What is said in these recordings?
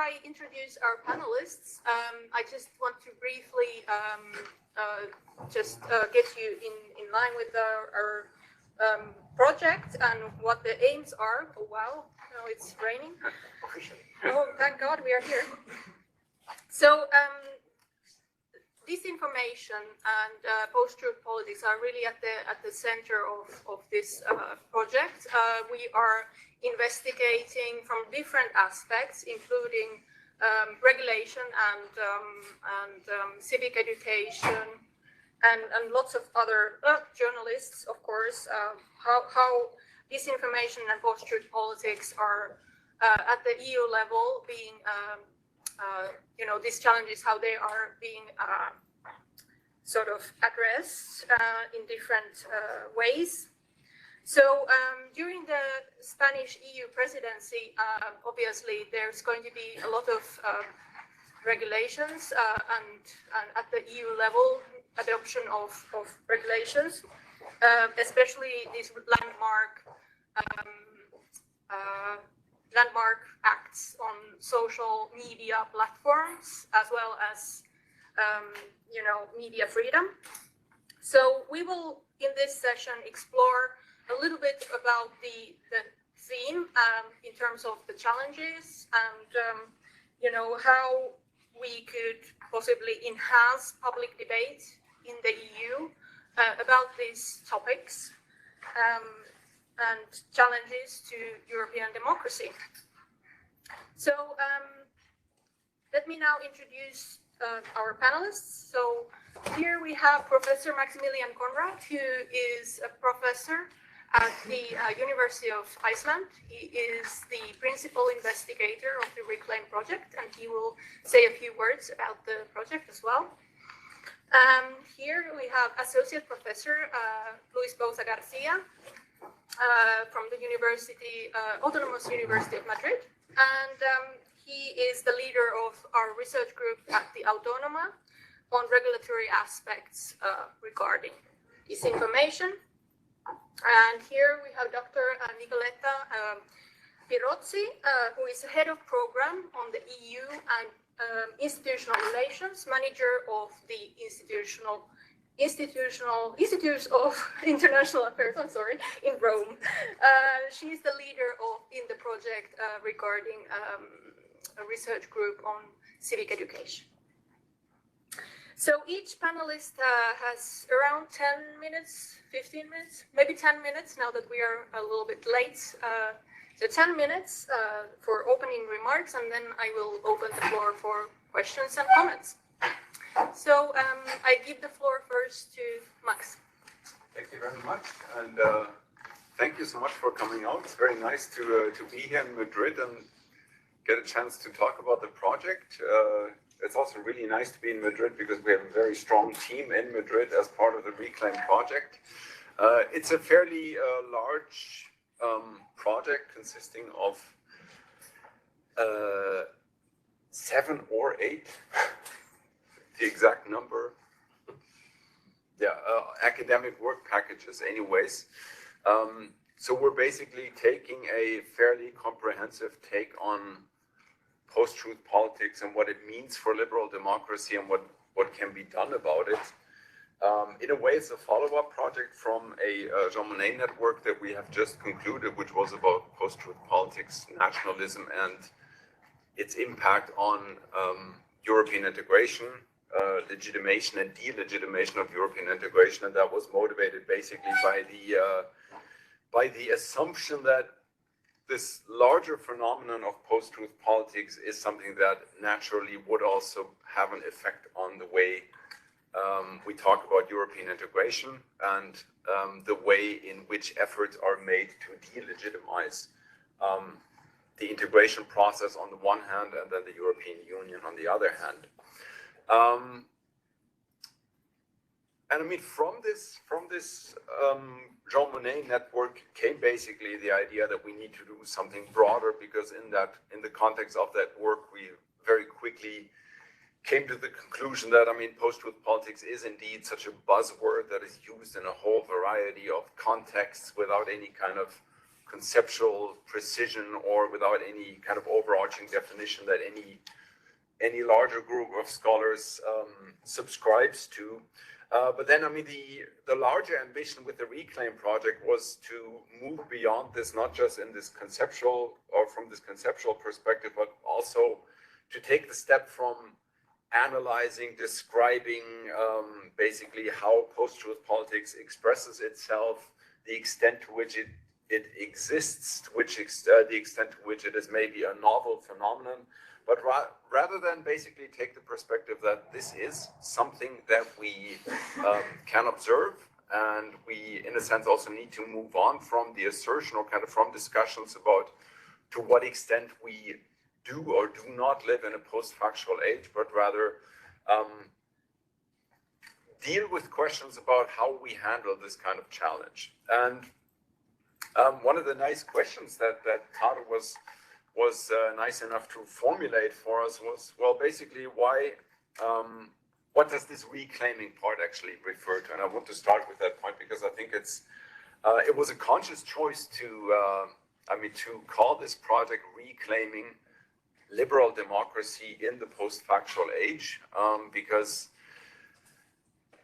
I introduce our panelists, I just want to briefly get you in line with our project and what the aims are. Oh wow, no, it's raining. Oh, thank God we are here. So disinformation and post-truth politics are really at the center of this project. We are investigating from different aspects, including regulation and civic education, and lots of other journalists, of course, how disinformation and post-truth politics are at the EU level being, these challenges, how they are being sort of addressed in different ways. So during the Spanish EU presidency, obviously there's going to be a lot of regulations and at the EU level, adoption of regulations, especially these landmark acts on social media platforms, as well as media freedom. So we will, in this session, explore a little bit about the theme in terms of the challenges and how we could possibly enhance public debate in the EU about these topics and challenges to European democracy. So let me now introduce our panelists. So here we have Professor Maximilian Conrad, who is a professor at the University of Iceland. He is the principal investigator of the Reclaim project, and he will say a few words about the project as well. Here we have Associate Professor Luis Bouza Garcia from the Autonomous University of Madrid, and he is the leader of our research group at the Autónoma on regulatory aspects regarding disinformation. And here we have Dr. Nicoletta Pirozzi, who is head of program on the EU and institutional relations, manager of the Institute of International Affairs, in Rome. She's the leader in the project regarding a research group on civic education. So each panelist has around 10 minutes, 15 minutes, maybe 10 minutes now that we are a little bit late. So 10 minutes for opening remarks, and then I will open the floor for questions and comments. So I give the floor first to Max. Thank you very much, and thank you so much for coming out. It's very nice to be here in Madrid and get a chance to talk about the project. It's also really nice to be in Madrid because we have a very strong team in Madrid as part of the Reclaim project. It's a fairly large project consisting of 7 or 8, the exact number. Yeah, academic work packages anyways. So we're basically taking a fairly comprehensive take on post-truth politics and what it means for liberal democracy and what can be done about it. In a way, it's a follow-up project from a Jean Monnet network that we have just concluded, which was about post-truth politics, nationalism, and its impact on European integration, legitimation and delegitimation of European integration. And that was motivated basically by the assumption that this larger phenomenon of post-truth politics is something that naturally would also have an effect on the way we talk about European integration and the way in which efforts are made to delegitimize the integration process on the one hand, and then the European Union on the other hand. And I mean, from this Jean Monnet network came basically the idea that we need to do something broader, because in the context of that work, we very quickly came to the conclusion that, I mean, post-truth politics is indeed such a buzzword that is used in a whole variety of contexts without any kind of conceptual precision or without any kind of overarching definition that any larger group of scholars subscribes to. But then, I mean, the larger ambition with the Reclaim project was to move beyond this, not just in this conceptual or from this conceptual perspective, but also to take the step from analyzing, describing basically how post-truth politics expresses itself, the extent to which it exists, the extent to which it is maybe a novel phenomenon, but rather than basically take the perspective that this is something that we can observe, and we, in a sense, also need to move on from the assertion or kind of from discussions about to what extent we do or do not live in a post-factual age, but rather deal with questions about how we handle this kind of challenge. And one of the nice questions that Taro was nice enough to formulate for us was, well, basically, why, what does this reclaiming part actually refer to? And I want to start with that point because I think it was a conscious choice to call this project Reclaiming Liberal Democracy in the Post-Factual Age, because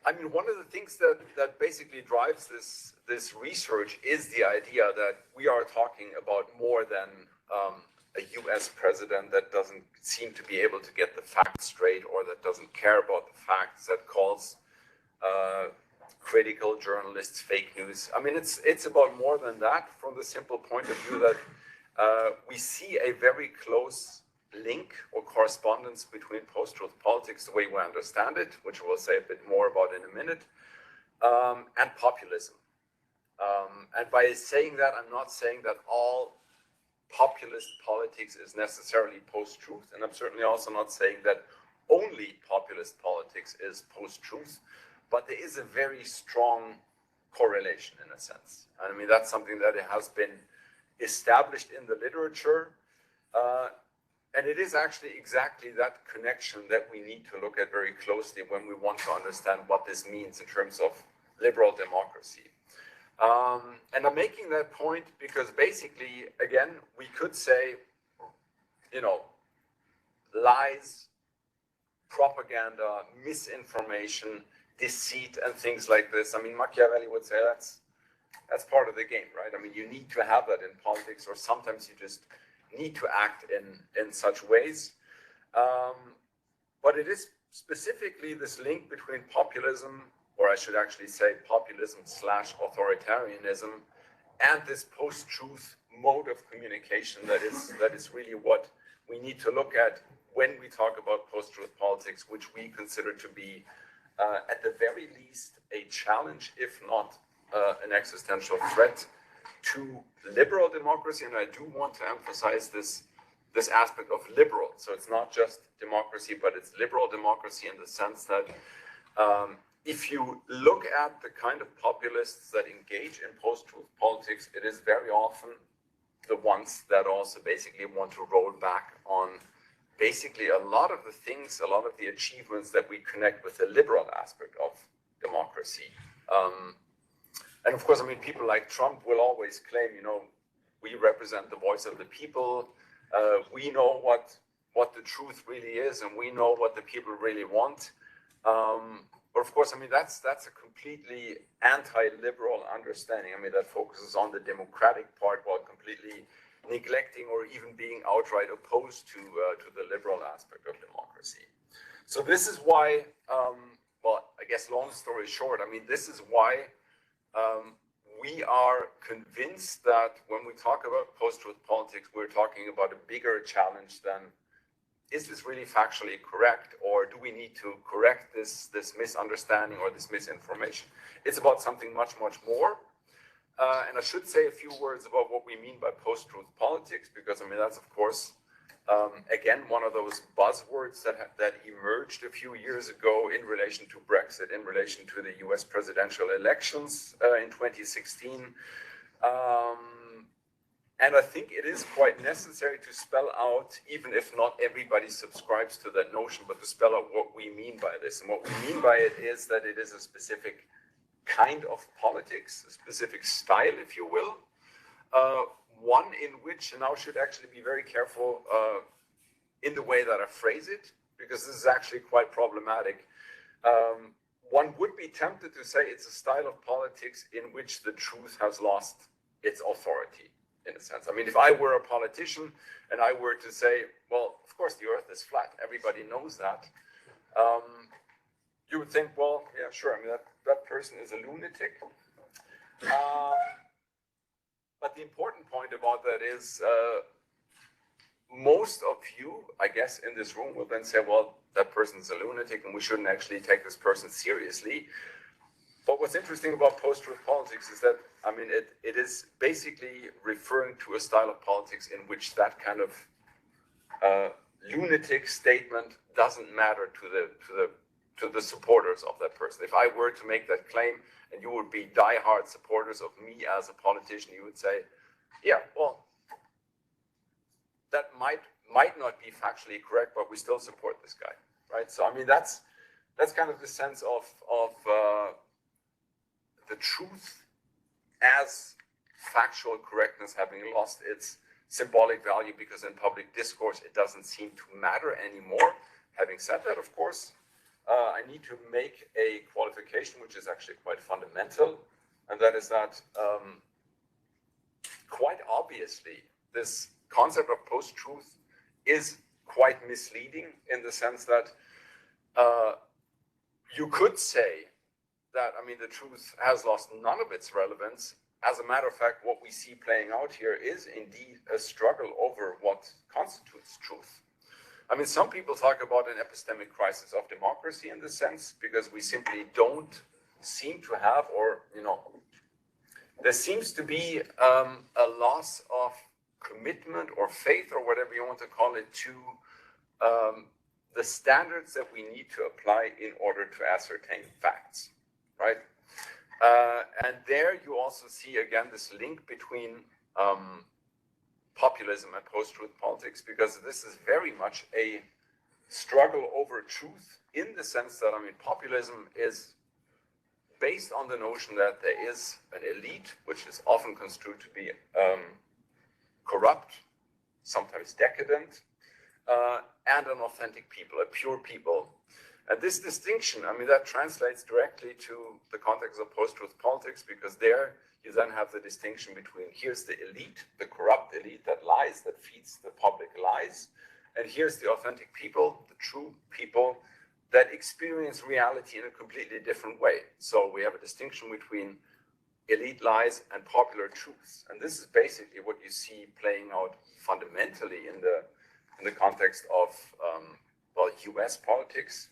I mean, one of the things that basically drives this research is the idea that we are talking about more than a US president that doesn't seem to be able to get the facts straight or that doesn't care about the facts, that calls critical journalists fake news. I mean, it's about more than that from the simple point of view that we see a very close link or correspondence between post-truth politics, the way we understand it, which we'll say a bit more about in a minute, and populism. And by saying that, I'm not saying that all populist politics is necessarily post-truth, and I'm certainly also not saying that only populist politics is post-truth, but there is a very strong correlation in a sense. And I mean, that's something that has been established in the literature, and it is actually exactly that connection that we need to look at very closely when we want to understand what this means in terms of liberal democracy. And I'm making that point because basically, again, we could say, you know, lies, propaganda, misinformation, deceit, and things like this. I mean, Machiavelli would say that's part of the game, right? I mean, you need to have that in politics, or sometimes you just need to act in such ways. But it is specifically this link between populism, or I should actually say populism / authoritarianism, and this post-truth mode of communication that is really what we need to look at when we talk about post-truth politics, which we consider to be, at the very least, a challenge, if not an existential threat to liberal democracy. And I do want to emphasize this aspect of liberal. So it's not just democracy, but it's liberal democracy in the sense that if you look at the kind of populists that engage in post-truth politics, it is very often the ones that also basically want to roll back on basically a lot of the things, a lot of the achievements that we connect with the liberal aspect of democracy. And of course, I mean, people like Trump will always claim, you know, we represent the voice of the people. We know what the truth really is, and we know what the people really want. But of course, I mean, that's a completely anti-liberal understanding. I mean, that focuses on the democratic part while completely neglecting or even being outright opposed to the liberal aspect of democracy. So this is why, well, I guess long story short, I mean, this is why we are convinced that when we talk about post-truth politics, we're talking about a bigger challenge than, is this really factually correct, or do we need to correct this misunderstanding or this misinformation? It's about something much, much more. And I should say a few words about what we mean by post-truth politics, because I mean, that's of course, again, one of those buzzwords that emerged a few years ago in relation to Brexit, in relation to the US presidential elections in 2016. And I think it is quite necessary to spell out, even if not everybody subscribes to that notion, but to spell out what we mean by this. And what we mean by it is that it is a specific kind of politics, a specific style, if you will, one in which, and I should actually be very careful in the way that I phrase it, because this is actually quite problematic. One would be tempted to say it's a style of politics in which the truth has lost its authority, in a sense. I mean, if I were a politician and I were to say, well, of course the earth is flat, everybody knows that, you would think, well, yeah, sure, I mean, that person is a lunatic. But the important point about that is most of you, I guess, in this room will then say, well, that person's a lunatic and we shouldn't actually take this person seriously. But what's interesting about post-truth politics is that, I mean, it is basically referring to a style of politics in which that kind of lunatic statement doesn't matter to the supporters of that person. If I were to make that claim and you would be diehard supporters of me as a politician, you would say, yeah, well, that might not be factually correct, but we still support this guy, right? So I mean, that's kind of the sense of the truth as factual correctness having lost its symbolic value, because in public discourse it doesn't seem to matter anymore. Having said that, of course, I need to make a qualification which is actually quite fundamental, and that is that quite obviously this concept of post-truth is quite misleading, in the sense that you could say that, I mean, the truth has lost none of its relevance. As a matter of fact, what we see playing out here is indeed a struggle over what constitutes truth. I mean, some people talk about an epistemic crisis of democracy in this sense, because we simply don't seem to have, or, you know, there seems to be a loss of commitment or faith, or whatever you want to call it, to the standards that we need to apply in order to ascertain facts, right? And there you also see, again, this link between populism and post-truth politics, because this is very much a struggle over truth, in the sense that, I mean, populism is based on the notion that there is an elite, which is often construed to be corrupt, sometimes decadent, and an authentic people, a pure people. And this distinction, I mean, that translates directly to the context of post-truth politics, because there you then have the distinction between, here's the elite, the corrupt elite that lies, that feeds the public lies, and here's the authentic people, the true people that experience reality in a completely different way. So we have a distinction between elite lies and popular truths. And this is basically what you see playing out fundamentally in the context of well, US politics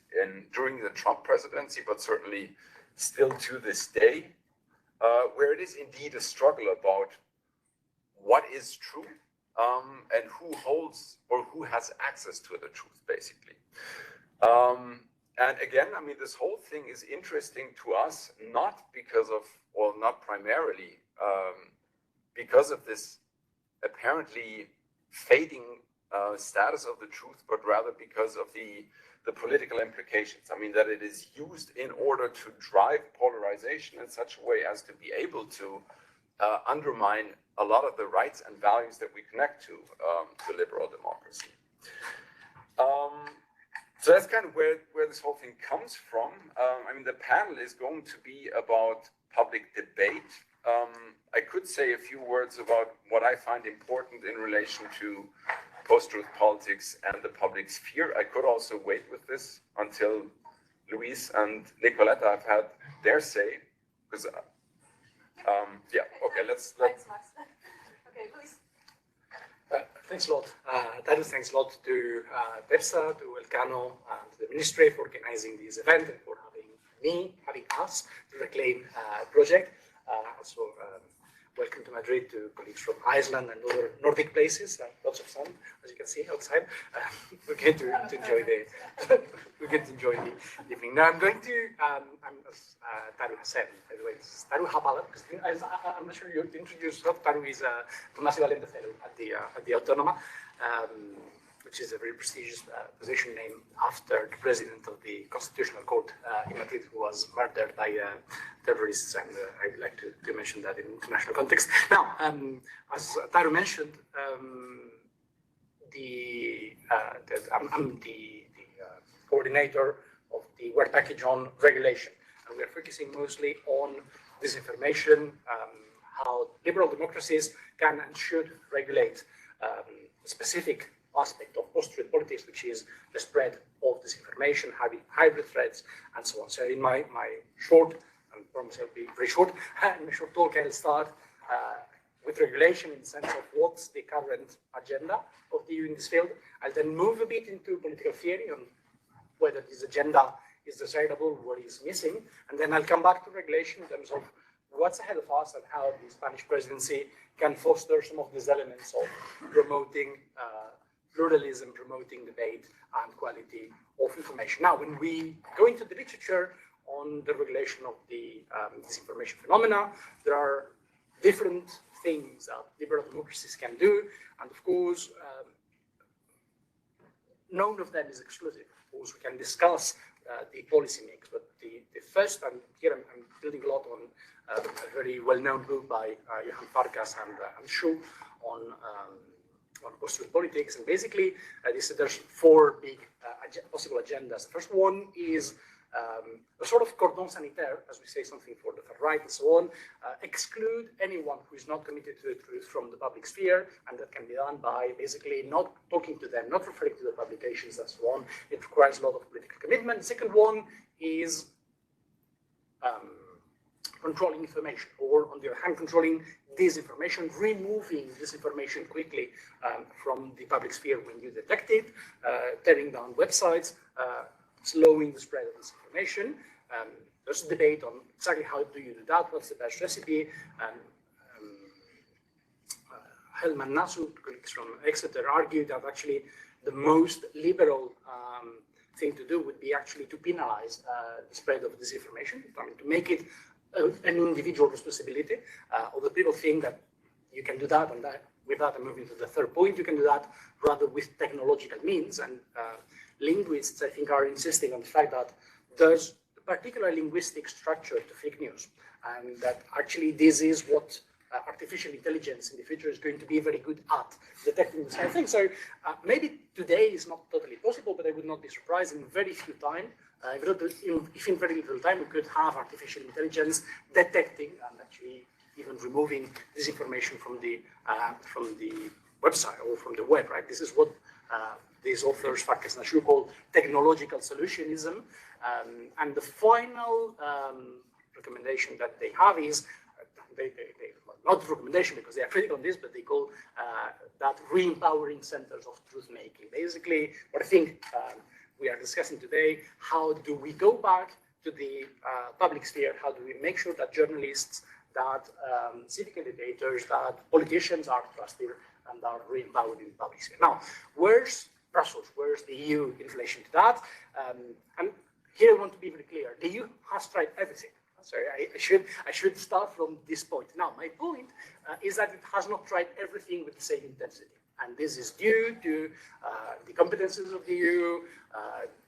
during the Trump presidency, but certainly still to this day, where it is indeed a struggle about what is true and who holds or who has access to the truth, basically. And again, I mean, this whole thing is interesting to us, not because of, well, not primarily because of this apparently fading status of the truth, but rather because of the political implications. I mean, that it is used in order to drive polarization in such a way as to be able to undermine a lot of the rights and values that we connect to liberal democracy. So that's kind of where this whole thing comes from. I mean, the panel is going to be about public debate. I could say a few words about what I find important in relation to post-truth politics and the public sphere. I could also wait with this until Luis and Nicoletta have had their say, because yeah, okay, let's. Thanks, Max. Okay, Luis. Thanks a lot. Thanks a lot to TEPSA, to Elcano, and the Ministry for organizing this event and for having us to Reclaim project. Also, welcome to Madrid to colleagues from Iceland and other Nordic places. Lots of sun, as you can see outside. We're going to enjoy the evening. Now I'm going to, as Taru has said, by the way, it's Taru Hapala, because I'm not sure you introduced yourself. Taru is a Tomás y Valente Fellow at the Autónoma, which is a very prestigious position named after the president of the Constitutional Court in Madrid, who was murdered by terrorists, and I would like to mention that in international context. Now, as Taru mentioned, I'm the coordinator of the work package on regulation, and we are focusing mostly on disinformation, how liberal democracies can and should regulate a specific aspect of post-truth politics, which is the spread of disinformation, having hybrid threats, and so on. So in my short, I promise I'll be very short, in my short talk, I'll start with regulation in the sense of what's the current agenda of the EU in this field. I'll then move a bit into political theory on whether this agenda is desirable, what is missing, and then I'll come back to regulation in terms of what's ahead of us and how the Spanish presidency can foster some of these elements of promoting pluralism, promoting debate, and quality of information. Now, when we go into the literature on the regulation of the disinformation phenomena, there are different things that liberal democracies can do, and of course, none of them is exclusive. Of course, we can discuss the policy mix, but the first, and here I'm building a lot on a very well-known book by Johan Farkas and Shu on post-truth politics, and basically there's four big possible agendas. The first one is a sort of cordon sanitaire, as we say something for the far right and so on, exclude anyone who is not committed to the truth from the public sphere, and that can be done by basically not talking to them, not referring to the publications and so on. It requires a lot of political commitment. The second one is controlling information, or on the other hand, controlling disinformation, removing disinformation quickly from the public sphere when you detect it, tearing down websites, slowing the spread of disinformation. There's a debate on exactly how do you do that, what's the best recipe. Helman Nasu, colleagues from Exeter, argued that actually the most liberal thing to do would be actually to penalize the spread of disinformation, I mean, to make it an individual responsibility. Although people think that you can do that, and that, with that I'm moving to the third point, you can do that rather with technological means, and linguists, I think, are insisting on the fact that there's a particular linguistic structure to fake news, and that actually this is what artificial intelligence in the future is going to be very good at, detecting this kind of thing. So maybe today is not totally possible, but I would not be surprised in very few time, if in very little time, we could have artificial intelligence detecting and actually even removing disinformation from the website or from the web, right? This is what these authors, Farkas and Shu, call technological solutionism. And the final recommendation that they have is, not recommendation because they are critical on this, but they call that re-empowering centers of truth-making. Basically, what I think we are discussing today, how do we go back to the public sphere? How do we make sure that journalists, that civic educators, that politicians are trusted and are re-empowered in the public sphere? Now, where's Brussels? Where's the EU in relation to that? And here I want to be very clear. The EU has tried everything. Sorry, I should start from this point. Now, my point is that it has not tried everything with the same intensity. And this is due to the competences of the EU,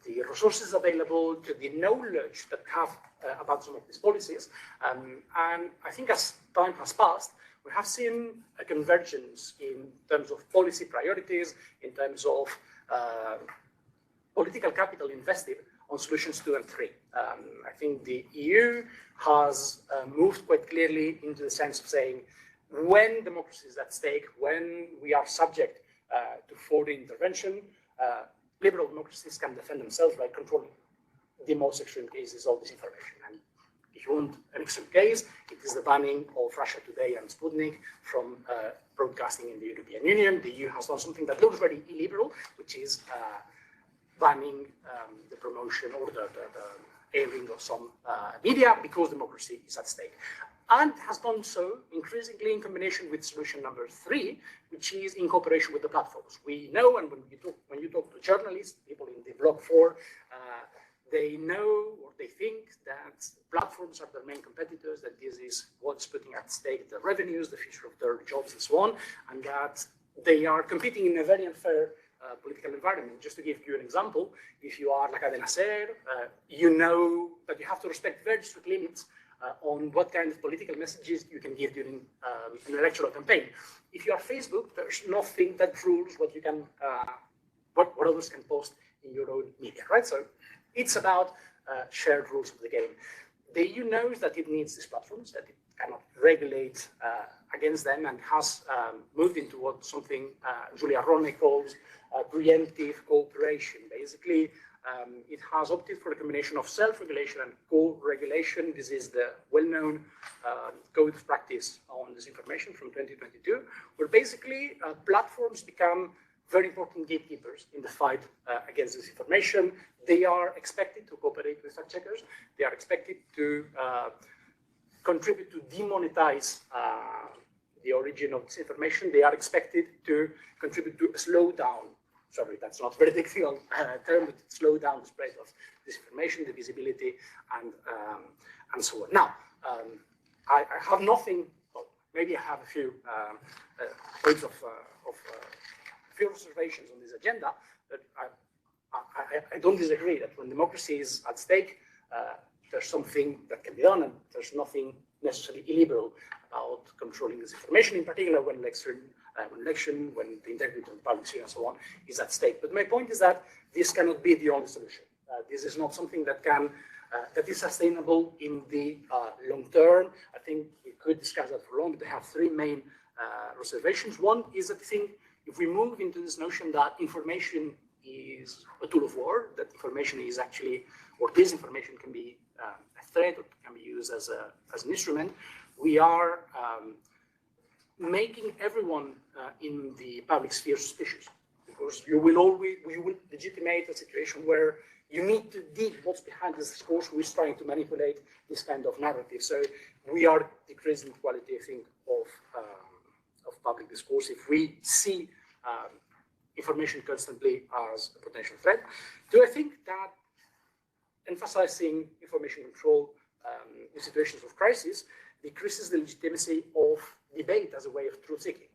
the resources available, to the knowledge that we have about some of these policies. And I think as time has passed, we have seen a convergence in terms of policy priorities, in terms of political capital invested on solutions 2 and 3. I think the EU has moved quite clearly into the sense of saying, when democracy is at stake, when we are subject to foreign intervention, liberal democracies can defend themselves by controlling the most extreme cases of disinformation. And if you want an extreme case, it is the banning of Russia Today and Sputnik from broadcasting in the European Union. The EU has done something that looks very illiberal, which is banning the promotion or the airing of some media because democracy is at stake. And has done so increasingly in combination with solution number 3, which is in cooperation with the platforms. We know, and when you talk to journalists, people in the Bloc 4, they know or they think that platforms are their main competitors, that this is what's putting at stake their revenues, the future of their jobs, and so on, and that they are competing in a very unfair political environment. Just to give you an example, if you are like a ser, you know that you have to respect very strict limits on what kind of political messages you can give during an electoral campaign. If you are Facebook, there's nothing that rules what you can, what others can post in your own media, right? So it's about shared rules of the game. The EU knows that it needs these platforms, that it cannot regulate against them, and has moved into what something Julia Ronne calls preemptive cooperation. Basically, it has opted for a combination of self-regulation and co-regulation. This is the well-known code of practice on disinformation from 2022, where basically platforms become very important gatekeepers in the fight against disinformation. They are expected to cooperate with fact checkers. They are expected to contribute to demonetize the origin of disinformation. They are expected to contribute to slow down. Sorry, that's not a very technical term, but slow down the spread of disinformation, the visibility, and so on. Now, I have nothing. Well, maybe I have a few points of few observations on this agenda, but I don't disagree that when democracy is at stake, there's something that can be done, and there's nothing necessarily illiberal about controlling this information, in particular when when the integrity of the public sphere and so on is at stake. But my point is that this cannot be the only solution. This is not something that can that is sustainable in the long term. I think we could discuss that for long, but I have three main reservations. One is that I think if we move into this notion that information is a tool of war, that information is actually, or disinformation can be a threat, or can be used as an instrument, we are making everyone in the public sphere suspicious, because you will legitimate a situation where you need to dig what's behind this discourse, who is trying to manipulate this kind of narrative. So we are decreasing the quality, I think, of public discourse if we see information constantly as a potential threat. Do I think that emphasizing information control in situations of crisis decreases the legitimacy of debate as a way of truth-seeking?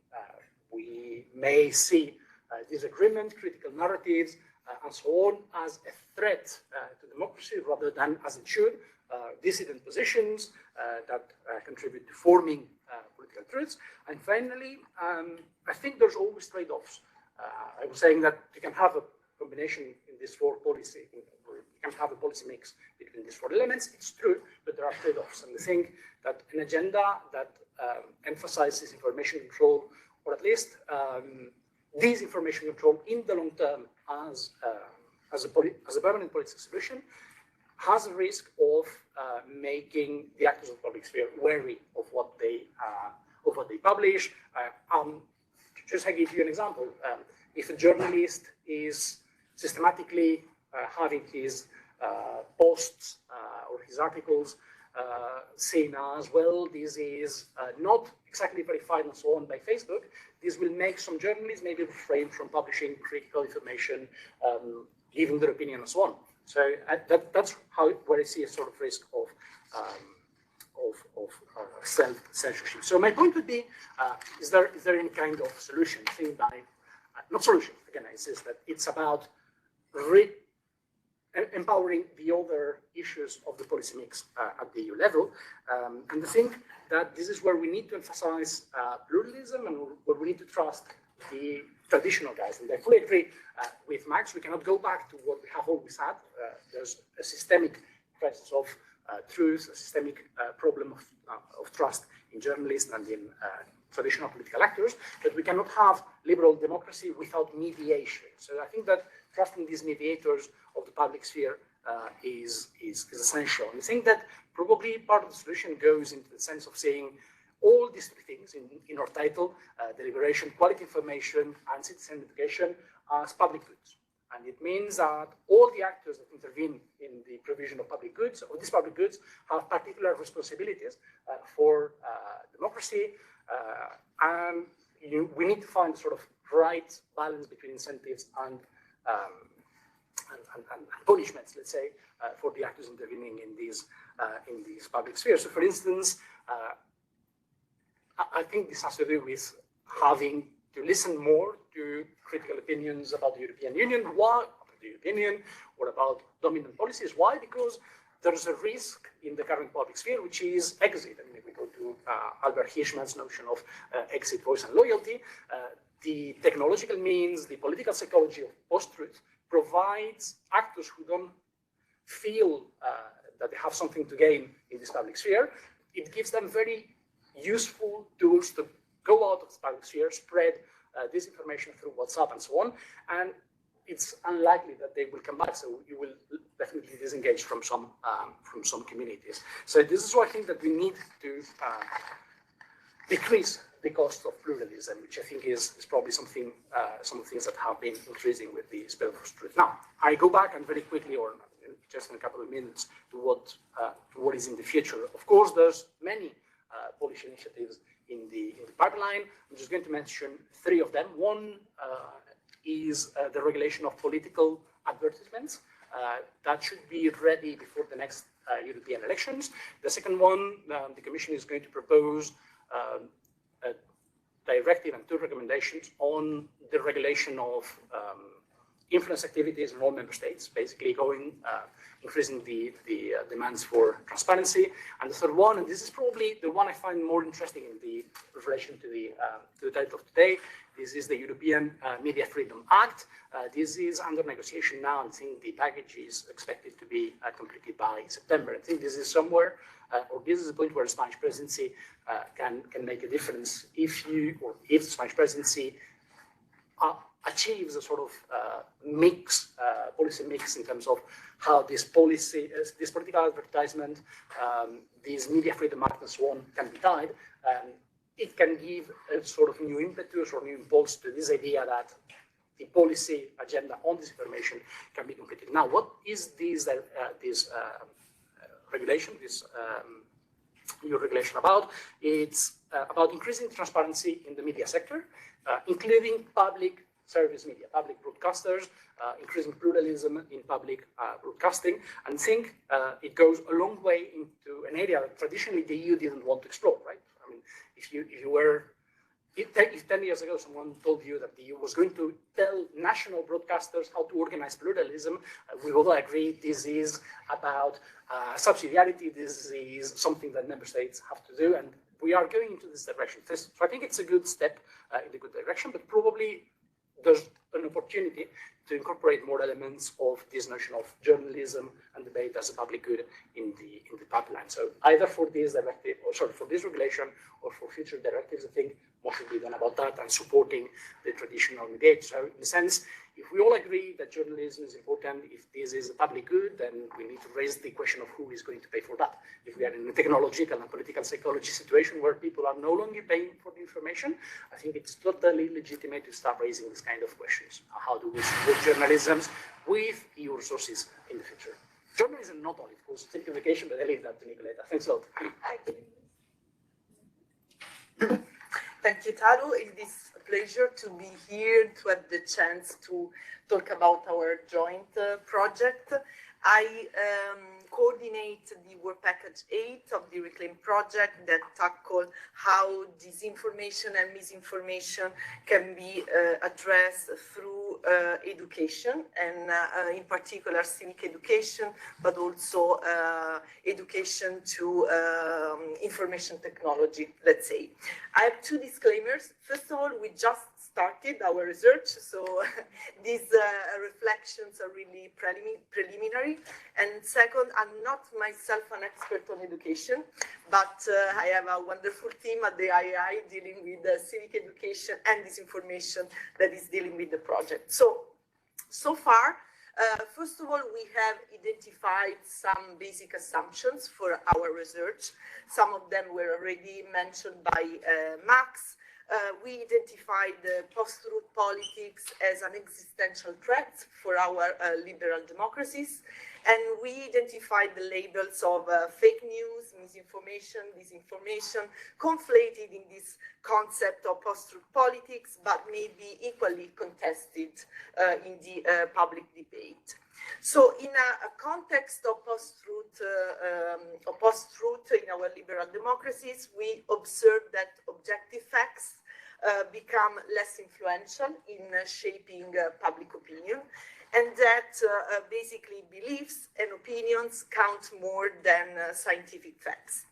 We may see disagreement, critical narratives, and so on as a threat to democracy rather than, as it should, dissident positions that contribute to forming political truths. And finally, I think there's always trade-offs. I was saying that you can have a combination in this four policy, or you can have a policy mix between these four elements. It's true, but there are trade-offs. And I think that an agenda that emphasizes information control, or at least disinformation control in the long term as a permanent political solution, has a risk of making the actors of the public sphere wary of what they publish. Just to give you an example, if a journalist is systematically having his posts or his articles seen as, well, this is not exactly verified and so on by Facebook, this will make some journalists maybe refrain from publishing critical information, giving their opinion and so on. So that's where I see a sort of risk of self-censorship. So my point would be, is there any kind of solution? I think that, not solution, again, I insist that it's about empowering the other issues of the policy mix at the EU level. And I think that this is where we need to emphasize pluralism, and where we need to trust the traditional guys. And I fully agree with Max. We cannot go back to what we have always had. There's a systemic crisis of truth, a systemic problem of trust in journalists and in traditional political actors, but we cannot have liberal democracy without mediation. So I think that trusting these mediators of the public sphere is essential. And I think that probably part of the solution goes into the sense of saying all these three things in our title, deliberation, quality information, and citizen education, as public goods. And it means that all the actors that intervene in the provision of public goods, or these public goods, have particular responsibilities for democracy. And we need to find sort of right balance between incentives and punishments, let's say, for the actors intervening in these public spheres. So, for instance, I think this has to do with having to listen more to critical opinions about the European Union. Why? About the European Union or about dominant policies. Why? Because there's a risk in the current public sphere, which is exit. I mean, if we go to Albert Hirschman's notion of exit, voice, and loyalty, the technological means, the political psychology of post-truth provides actors who don't feel that they have something to gain in this public sphere. It gives them very useful tools to go out of the public sphere, spread disinformation through WhatsApp and so on. And it's unlikely that they will come back. So you will definitely disengage from some communities. So this is why I think that we need to decrease the cost of pluralism, which I think is probably something, some of the things that have been increasing with the spread of truth. Now, I go back and very quickly, or just in a couple of minutes, to what is in the future. Of course, there's many Polish initiatives in the pipeline. I'm just going to mention 3 of them. One is the regulation of political advertisements. That should be ready before the next European elections. The second one, the Commission is going to propose a directive and 2 recommendations on the regulation of influence activities in all member states, basically increasing the demands for transparency. And the third one, and this is probably the one I find more interesting in the relation to the title of today, this is the European Media Freedom Act. This is under negotiation now, and I think the package is expected to be completed by September. I think this is somewhere, or this is the point where the Spanish presidency can make a difference if the Spanish presidency achieves a sort of policy mix in terms of how this political advertisement, this media freedom act and so on can be tied. It can give a sort of new impetus or new impulse to this idea that the policy agenda on disinformation can be completed. Now, what is this regulation, this new regulation about? It's about increasing transparency in the media sector, including public service media, public broadcasters, increasing pluralism in public broadcasting, and think it goes a long way into an area that traditionally the EU didn't want to explore, right? I mean, if 10 years ago someone told you that the EU was going to tell national broadcasters how to organize pluralism, we would all agree this is about subsidiarity, this is something that member states have to do, and we are going into this direction. So I think it's a good step in the good direction, but probably there's an opportunity to incorporate more elements of this notion of journalism and debate as a public good in the pipeline. So either for this directive, or sorry, for this regulation, or for future directives, I think more should be done about that and supporting the traditional debate. So in a sense, if we all agree that journalism is important, if this is a public good, then we need to raise the question of who is going to pay for that. If we are in a technological and political psychology situation where people are no longer paying for the information, I think it's totally legitimate to start raising this kind of questions. How do we support journalism with EU resources in the future? Journalism not only, of course, simplification, but I leave that to Nicoletta. Thanks a lot. Thank you, Taro. It is a pleasure to be here, to have the chance to talk about our joint project. I coordinate the Work Package 8 of the Reclaim project that tackle how disinformation and misinformation can be addressed through education, and in particular civic education, but also education to information technology, let's say. I have 2 disclaimers. First of all, we just started our research, so these reflections are really preliminary. And second, I'm not myself an expert on education, but I have a wonderful team at the IAI dealing with civic education and disinformation that is dealing with the project. So far, first of all, we have identified some basic assumptions for our research. Some of them were already mentioned by Max. We identified post-truth politics as an existential threat for our liberal democracies, and we identified the labels of fake news, misinformation, disinformation, conflated in this concept of post-truth politics, but maybe equally contested in the public debate. So in a context of post-truth in our liberal democracies, we observe that objective facts become less influential in shaping public opinion, and that basically beliefs and opinions count more than scientific facts.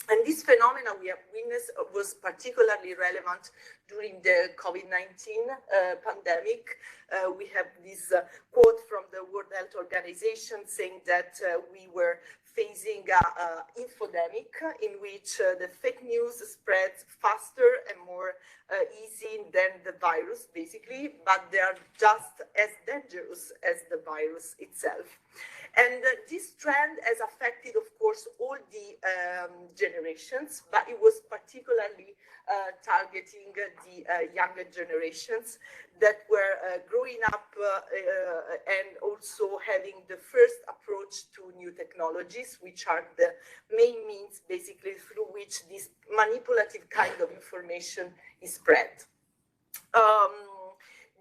And this phenomena we have witnessed was particularly relevant during the COVID-19 pandemic. We have this quote from the World Health Organization saying that we were facing an infodemic in which the fake news spreads faster and more easy than the virus, basically, but they are just as dangerous as the virus itself. And this trend has affected, of course, all the generations, but it was particularly targeting the younger generations that were growing up and also having the first approach to new technologies, which are the main means, basically, through which this manipulative kind of information is spread.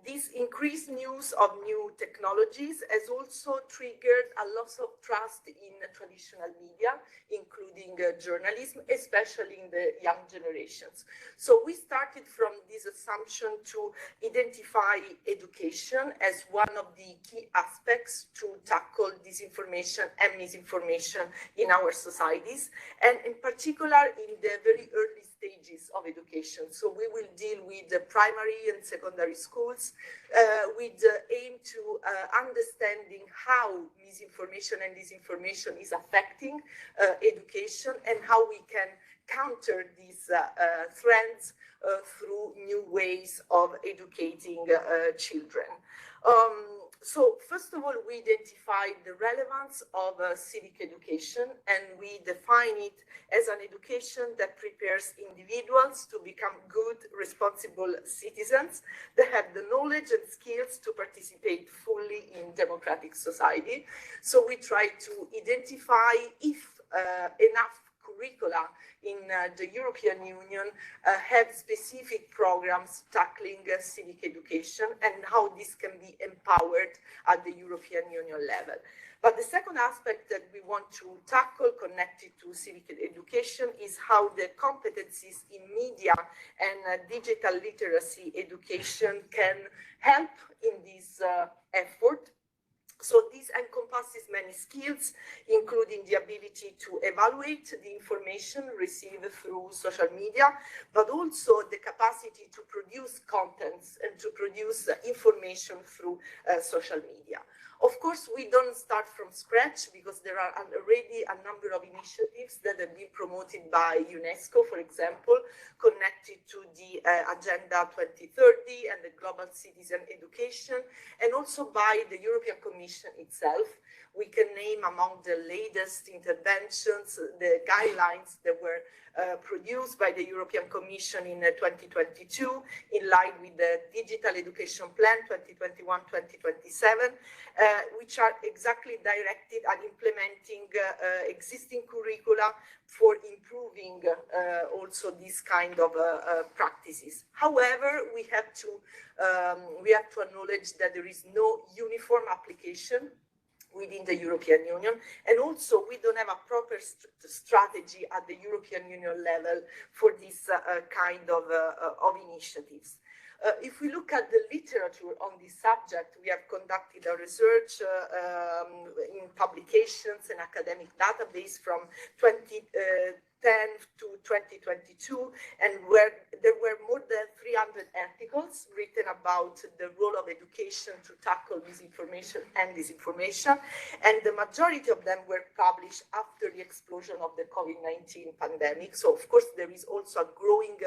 This increased use of new technologies has also triggered a loss of trust in traditional media, including journalism, especially in the young generations. So we started from this assumption to identify education as one of the key aspects to tackle disinformation and misinformation in our societies, and in particular in the very early stages of education. So we will deal with the primary and secondary schools with the aim to understanding how misinformation and disinformation is affecting education and how we can counter these trends through new ways of educating children. So first of all, we identified the relevance of civic education, and we define it as an education that prepares individuals to become good, responsible citizens that have the knowledge and skills to participate fully in democratic society. So we try to identify if enough curricula in the European Union have specific programs tackling civic education and how this can be empowered at the European Union level. But the second aspect that we want to tackle connected to civic education is how the competencies in media and digital literacy education can help in this effort. So this encompasses many skills, including the ability to evaluate the information received through social media, but also the capacity to produce contents and to produce information through social media. Of course, we don't start from scratch because there are already a number of initiatives that have been promoted by UNESCO, for example, connected to the Agenda 2030 and the Global Citizen Education, and also by the European Commission itself. We can name among the latest interventions the guidelines that were produced by the European Commission in 2022, in line with the Digital Education Plan 2021-2027, which are exactly directed at implementing existing curricula for improving also this kind of practices. However, we have to acknowledge that there is no uniform application within the European Union, and also we don't have a proper strategy at the European Union level for this kind of initiatives. If we look at the literature on this subject, we have conducted a research in publications and academic database from 2010 to 2022, and where there were more than 300 articles written about the role of education to tackle misinformation and disinformation, and the majority of them were published after the explosion of the COVID-19 pandemic. So, of course, there is also a growing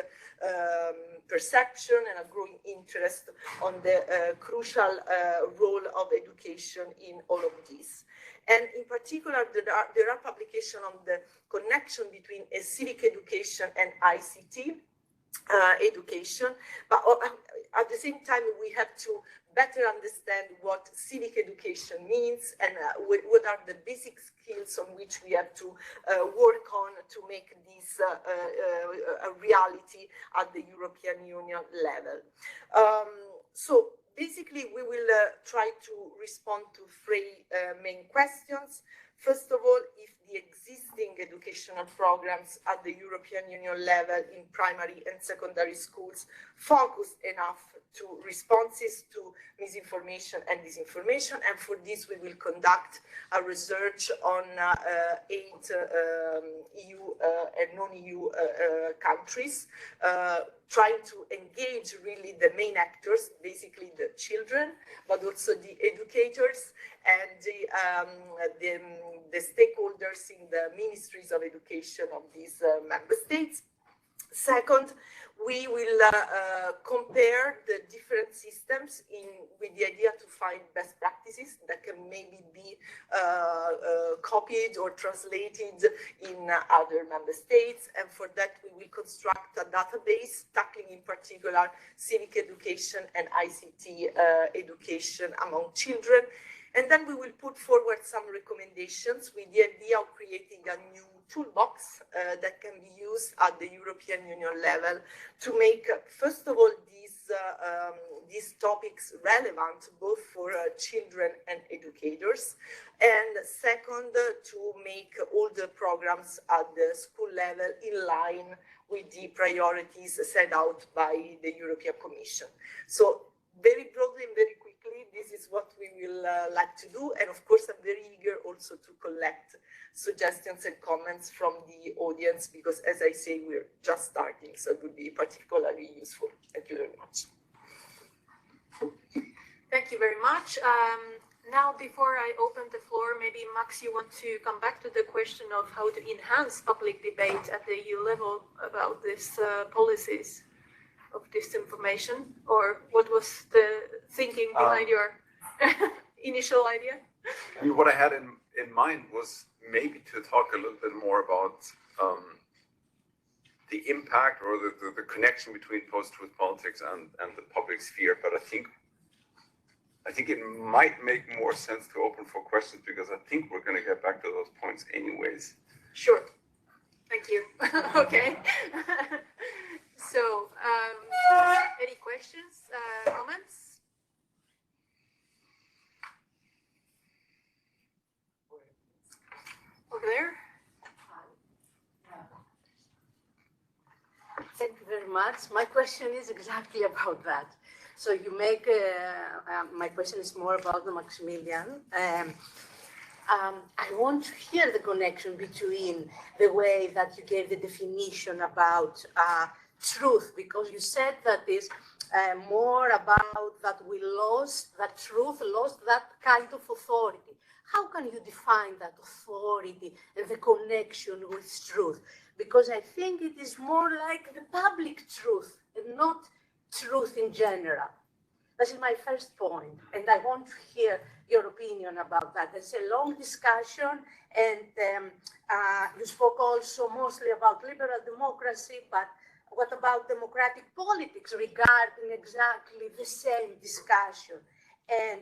perception and a growing interest on the crucial role of education in all of this. And in particular, there are publications on the connection between civic education and ICT education, but at the same time, we have to better understand what civic education means and what are the basic skills on which we have to work on to make this a reality at the European Union level. So basically, we will try to respond to three main questions. First of all, if the existing educational programs at the European Union level in primary and secondary schools focused enough to responses to misinformation and disinformation. And for this, we will conduct a research on 8 EU and non-EU countries, trying to engage really the main actors, basically the children, but also the educators and the stakeholders in the ministries of education of these member states. Second, we will compare the different systems with the idea to find best practices that can maybe be copied or translated in other member states. And for that, we will construct a database tackling in particular civic education and ICT education among children. And then we will put forward some recommendations with the idea of creating a new toolbox that can be used at the European Union level to make, first of all, these topics relevant both for children and educators, and second, to make all the programs at the school level in line with the priorities set out by the European Commission. So very broadly and very quickly, this is what we will like to do. And of course, I'm very eager also to collect suggestions and comments from the audience, because as I say, we're just starting, so it would be particularly useful. Thank you very much. Thank you very much. Now, before I open the floor, maybe Max, you want to come back to the question of how to enhance public debate at the EU level about these policies of disinformation, or what was the thinking behind your initial idea? I mean, what I had in mind was maybe to talk a little bit more about the impact or the connection between post-truth politics and the public sphere. But I think it might make more sense to open for questions, because I think we're going to get back to those points anyways. Sure. Thank you. Okay. So, any questions, comments? Over there. Thank you very much. My question is exactly about that. So you make, my question is more about the Maximilian. I want to hear the connection between the way that you gave the definition about truth, because you said that is more about that we lost, that truth lost that kind of authority. How can you define that authority and the connection with truth? Because I think it is more like the public truth and not truth in general. That is my first point, and I want to hear your opinion about that. There's a long discussion, and you spoke also mostly about liberal democracy, but what about democratic politics regarding exactly the same discussion? And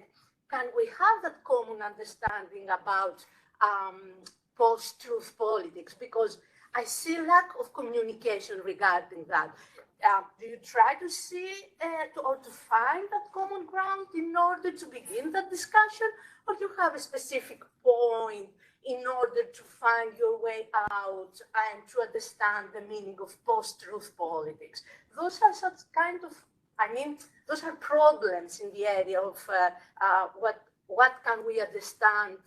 can we have that common understanding about post-truth politics? Because I see lack of communication regarding that. Do you try to see or to find that common ground in order to begin that discussion, or you have a specific point in order to find your way out and to understand the meaning of post-truth politics? Those are such kind of, those are problems in the area of what can we understand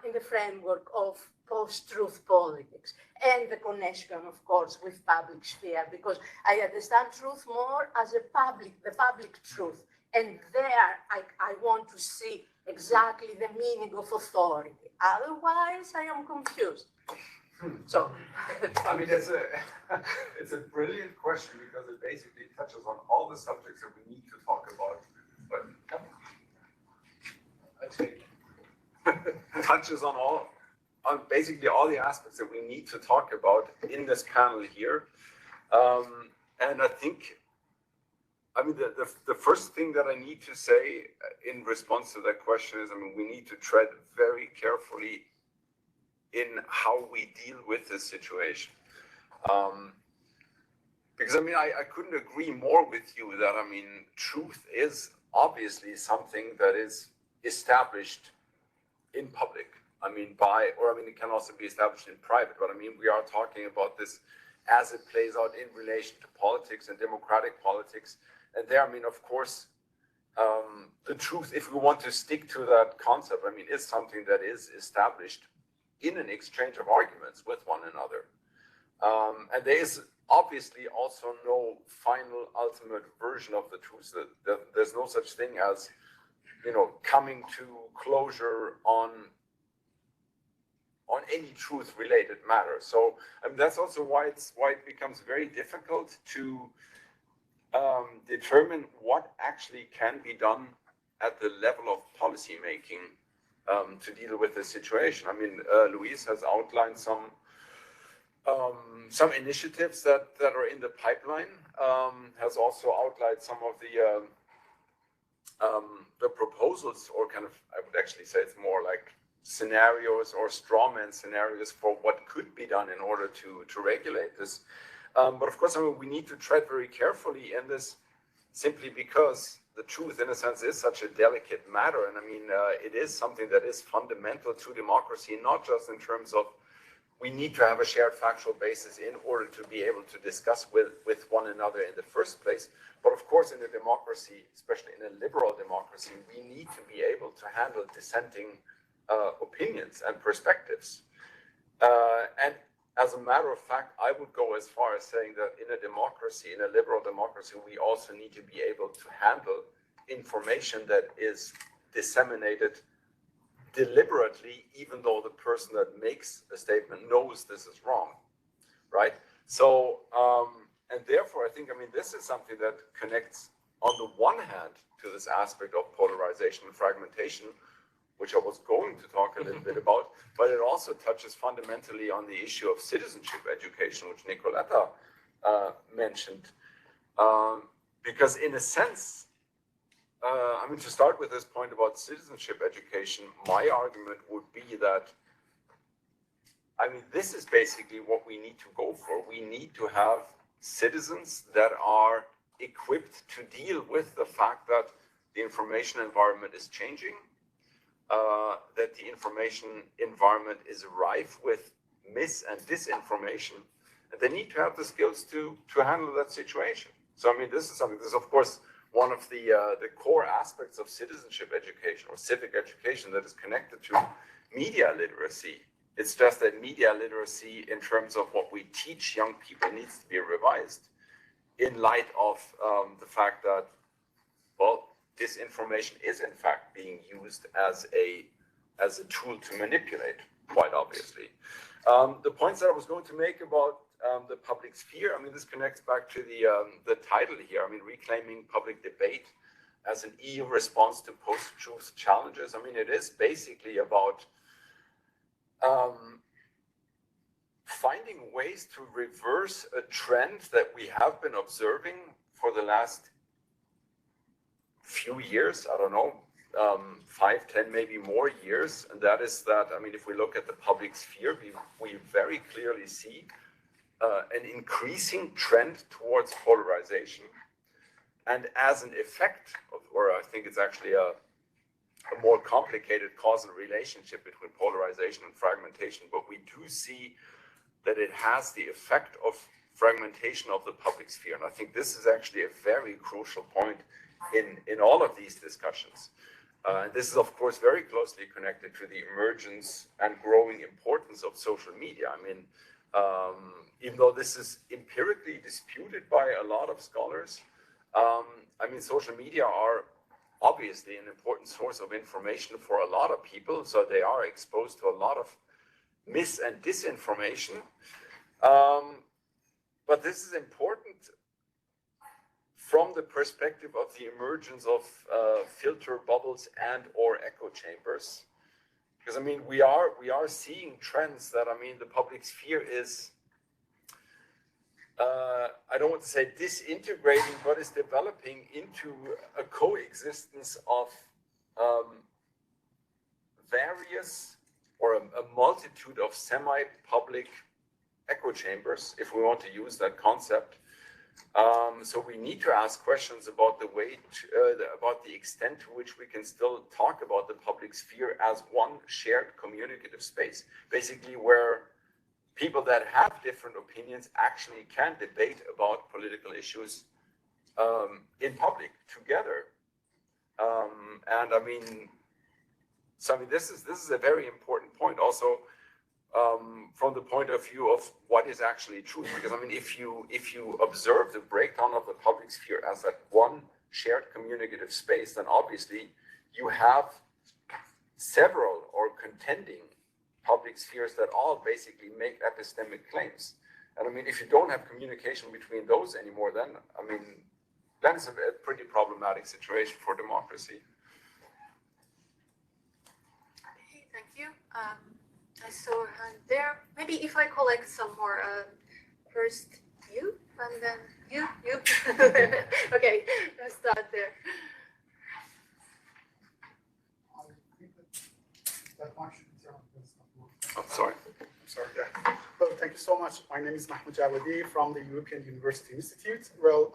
in the framework of post-truth politics, and the connection, of course, with public sphere, because I understand truth more as the public truth, and there I want to see exactly the meaning of authority. Otherwise, I am confused. So, I mean, it's a brilliant question, because it basically touches on all the subjects that we need to talk about. But I'd say touches on basically all the aspects that we need to talk about in this panel here. And I think, the first thing that I need to say in response to that question is, we need to tread very carefully in how we deal with this situation. Because I couldn't agree more with you that, truth is obviously something that is established in public. I mean, it can also be established in private, but I mean, we are talking about this as it plays out in relation to politics and democratic politics. And there, I mean, of course, the truth, if we want to stick to that concept, I mean, is something that is established in an exchange of arguments with one another. And there is obviously also no final ultimate version of the truth. There's no such thing as, coming to closure on any truth related matter. So I mean, that's also why it becomes very difficult to determine what actually can be done at the level of policy making to deal with the situation. I mean, Luis has outlined some initiatives that are in the pipeline, has also outlined some of the proposals, or kind of, I would actually say it's more like scenarios or strawman scenarios for what could be done in order to regulate this. But of course, I mean, we need to tread very carefully in this, simply because the truth, in a sense, is such a delicate matter. And I mean, it is something that is fundamental to democracy, not just in terms of we need to have a shared factual basis in order to be able to discuss with one another in the first place. But of course, in a democracy, especially in a liberal democracy, we need to be able to handle dissenting opinions and perspectives. And as a matter of fact, I would go as far as saying that in a democracy, in a liberal democracy, we also need to be able to handle information that is disseminated deliberately, even though the person that makes a statement knows this is wrong, right? So, and therefore, I think, I mean, this is something that connects, on the one hand, to this aspect of polarization and fragmentation, which I was going to talk a little bit about, but it also touches fundamentally on the issue of citizenship education, which Nicoletta mentioned. Because in a sense, I mean, to start with this point about citizenship education, my argument would be that, I mean, this is basically what we need to go for. We need to have citizens that are equipped to deal with the fact that the information environment is changing, that the information environment is rife with mis- and disinformation, and they need to have the skills to handle that situation. So, I mean, this is something, this is, of course, one of the core aspects of citizenship education or civic education that is connected to media literacy. It's just that media literacy, in terms of what we teach young people, needs to be revised in light of the fact that, well, disinformation is in fact being used as a tool to manipulate, quite obviously. The points that I was going to make about the public sphere, I mean, this connects back to the title here. I mean, reclaiming public debate as an EU response to post-truth challenges. I mean, it is basically about finding ways to reverse a trend that we have been observing for the last few years, I don't know, 5, 10, maybe more years. And that is that, I mean, if we look at the public sphere, we very clearly see an increasing trend towards polarization. And as an effect of, or I think it's actually a more complicated causal relationship between polarization and fragmentation, but we do see that it has the effect of fragmentation of the public sphere. And I think this is actually a very crucial point in all of these discussions. And this is, of course, very closely connected to the emergence and growing importance of social media. I mean, even though this is empirically disputed by a lot of scholars, I mean, social media are obviously an important source of information for a lot of people. So they are exposed to a lot of mis- and disinformation. But this is important from the perspective of the emergence of filter bubbles and or echo chambers. Because, I mean, we are seeing trends that, I mean, the public sphere is, I don't want to say disintegrating, but is developing into a coexistence of various or a multitude of semi-public echo chambers, if we want to use that concept, So we need to ask questions about the way, about the extent to which we can still talk about the public sphere as one shared communicative space, basically where people that have different opinions actually can debate about political issues in public together. And I mean, so I mean, this is a very important point also from the point of view of what is actually truth. Because I mean, if you observe the breakdown of the public sphere as that one shared communicative space, then obviously you have several or contending public spheres that all basically make epistemic claims. And I mean, if you don't have communication between those anymore, then I mean, that is a pretty problematic situation for democracy. Okay, thank you. I saw a hand there. Maybe if I collect some more, first you, and then you. Okay, let's start there. I'm sorry. Yeah. Well, thank you so much. My name is Mahmoud Jawadi from the European University Institute. Well,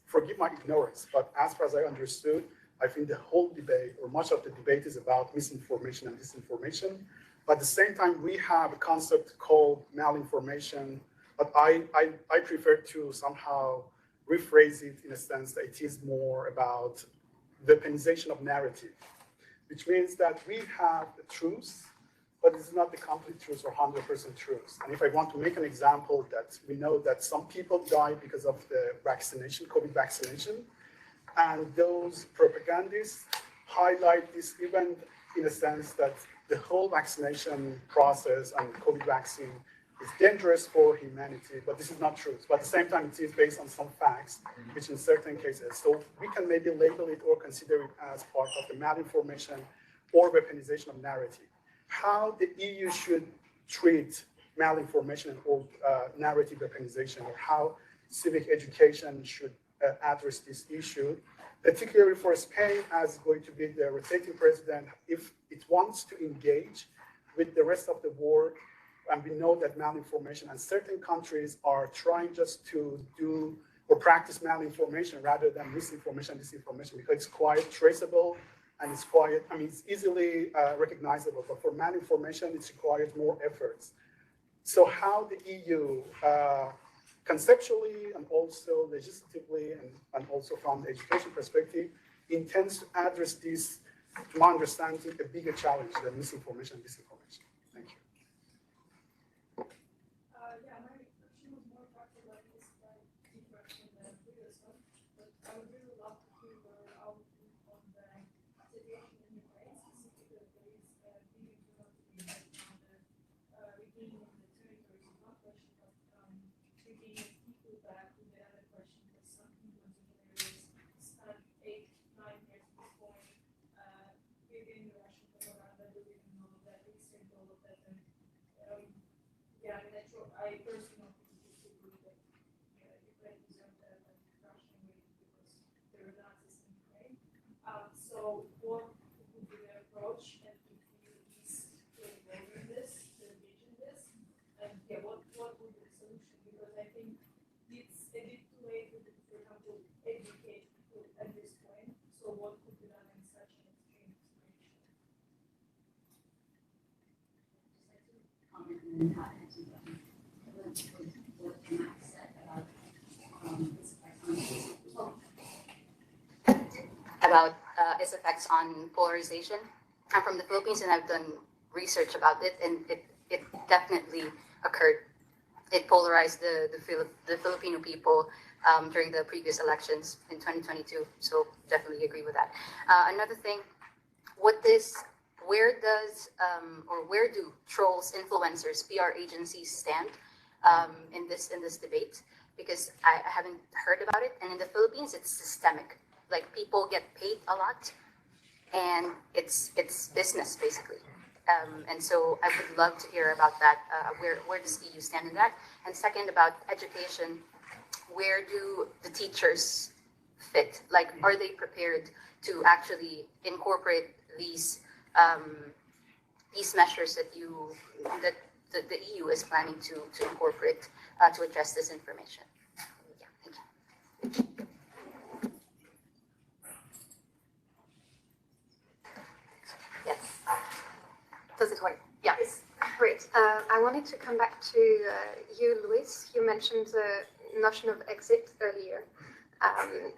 forgive my ignorance, but as far as I understood, I think the whole debate, or much of the debate, is about misinformation and disinformation. But at the same time, we have a concept called malinformation, but I prefer to somehow rephrase it in a sense that it is more about weaponization of narrative, which means that we have the truth, but it's not the complete truth or 100% truth. And if I want to make an example, that we know that some people die because of the vaccination, COVID vaccination, and those propagandists highlight this event in a sense that the whole vaccination process and COVID vaccine is dangerous for humanity, but this is not true. But at the same time, it is based on some facts, which in certain cases, so we can maybe label it or consider it as part of the malinformation or weaponization of narrative. How the EU should treat malinformation or narrative weaponization, or how civic education should address this issue, particularly for Spain, as going to be the rotating president, if it wants to engage with the rest of the world. And we know that malinformation, and certain countries are trying just to do or practice malinformation rather than misinformation, disinformation, because it's quite traceable and it's quite, I mean, it's easily recognizable. But for malinformation, it requires more efforts. So how the EU conceptually and also legislatively and also from the education perspective intends to address this, to my understanding, a bigger challenge than misinformation and disinformation. Thank you. Yeah, my question was more practical, like this deep question than the previous one, but I would really love to hear your outlook on the situation in Ukraine, specifically there is a big improvement on the regaining the territories is one question, but regaining people back to the other question, because some people in areas spent 8, 9 years at this point within the Russian propaganda, doing all of that, research all of that, and yeah, I mean, I personally disagree that Ukraine deserved that and Russian way because there were Nazis in Ukraine. So what would be the approach, and if you is to involve in this, to engage in this, and yeah, what would be the solution? Because I think it's a bit too late to, for example, educate people at this point. So what could be done in such an extreme situation? About its effects on polarization. I'm from the Philippines and I've done research about it, and it definitely occurred. It polarized the Filipino people during the previous elections in 2022. So definitely agree with that. Another thing, where do trolls, influencers, PR agencies stand in this debate? Because I haven't heard about it, and in the Philippines it's systemic. Like, people get paid a lot, and it's business basically. And so I would love to hear about that. Where does EU stand in that? And second, about education, where do the teachers fit? Like, are they prepared to actually incorporate these measures that the EU is planning to incorporate to address this information? Yeah, Does it work? Yeah. Yes. Great. I wanted to come back to you, Luis. You mentioned the notion of exit earlier. And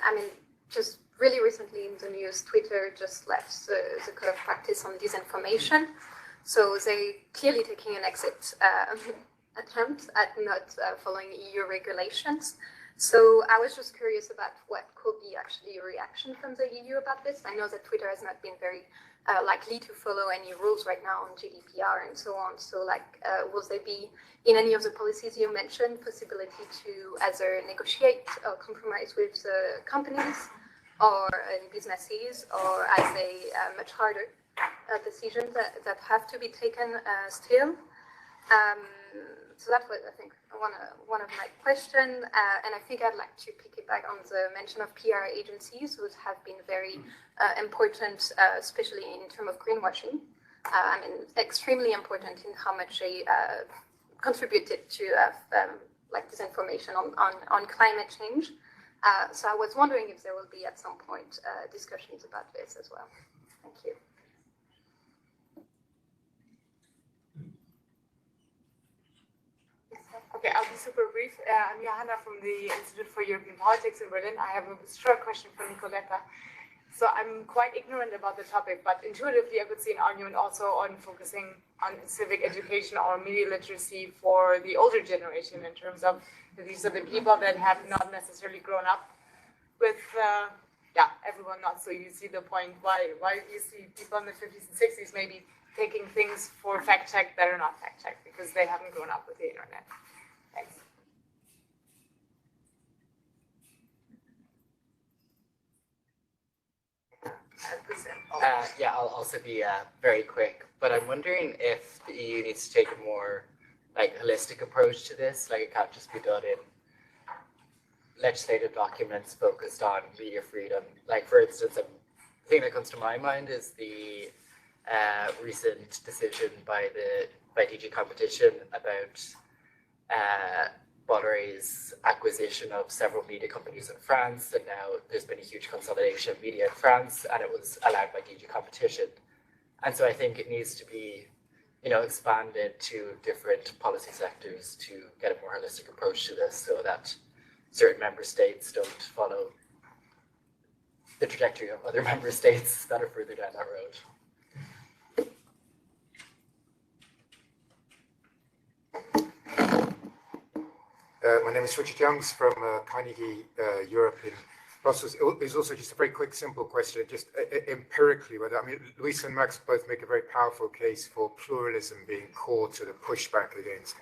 I mean, just really recently in the news, Twitter just left the code of practice on disinformation. So they clearly taking an exit attempt at not following EU regulations. So I was just curious about what could be actually a reaction from the EU about this. I know that Twitter has not been very likely to follow any rules right now on GDPR and so on. So like, will there be, in any of the policies you mentioned, possibility to either negotiate or compromise with the companies or businesses, or as a much harder decisions that have to be taken still? So that was, I think, one of my questions, and I think I'd like to piggyback on the mention of PR agencies, which have been very important, especially in terms of greenwashing. I mean, extremely important in how much they contributed to like disinformation on climate change. So I was wondering if there will be at some point discussions about this as well. Thank you. Okay, I'll be super brief. I'm Johanna from the Institute for European Politics in Berlin. I have a short question for Nicoletta. So I'm quite ignorant about the topic, but intuitively I could see an argument also on focusing on civic education or media literacy for the older generation, in terms of these are the people that have not necessarily grown up with, everyone not. So you see the point why you see people in the 50s and 60s maybe taking things for fact check that are not fact check because they haven't grown up with the internet. Thanks. Yeah, I'll also be very quick, but I'm wondering if the EU needs to take a more holistic approach to this. Like, it can't just be done in legislative documents focused on media freedom. Like, for instance, the thing that comes to my mind is the recent decision by DG Competition about Bolloré's acquisition of several media companies in France, and now there's been a huge consolidation of media in France, and it was allowed by DG Competition. And so I think it needs to be, expanded to different policy sectors to get a more holistic approach to this, so that certain member states don't follow the trajectory of other member states that are further down that road. My name is Richard Youngs from Carnegie Europe in Brussels. It's also just a very quick, simple question, just empirically. Luis and Max both make a very powerful case for pluralism being core to the pushback against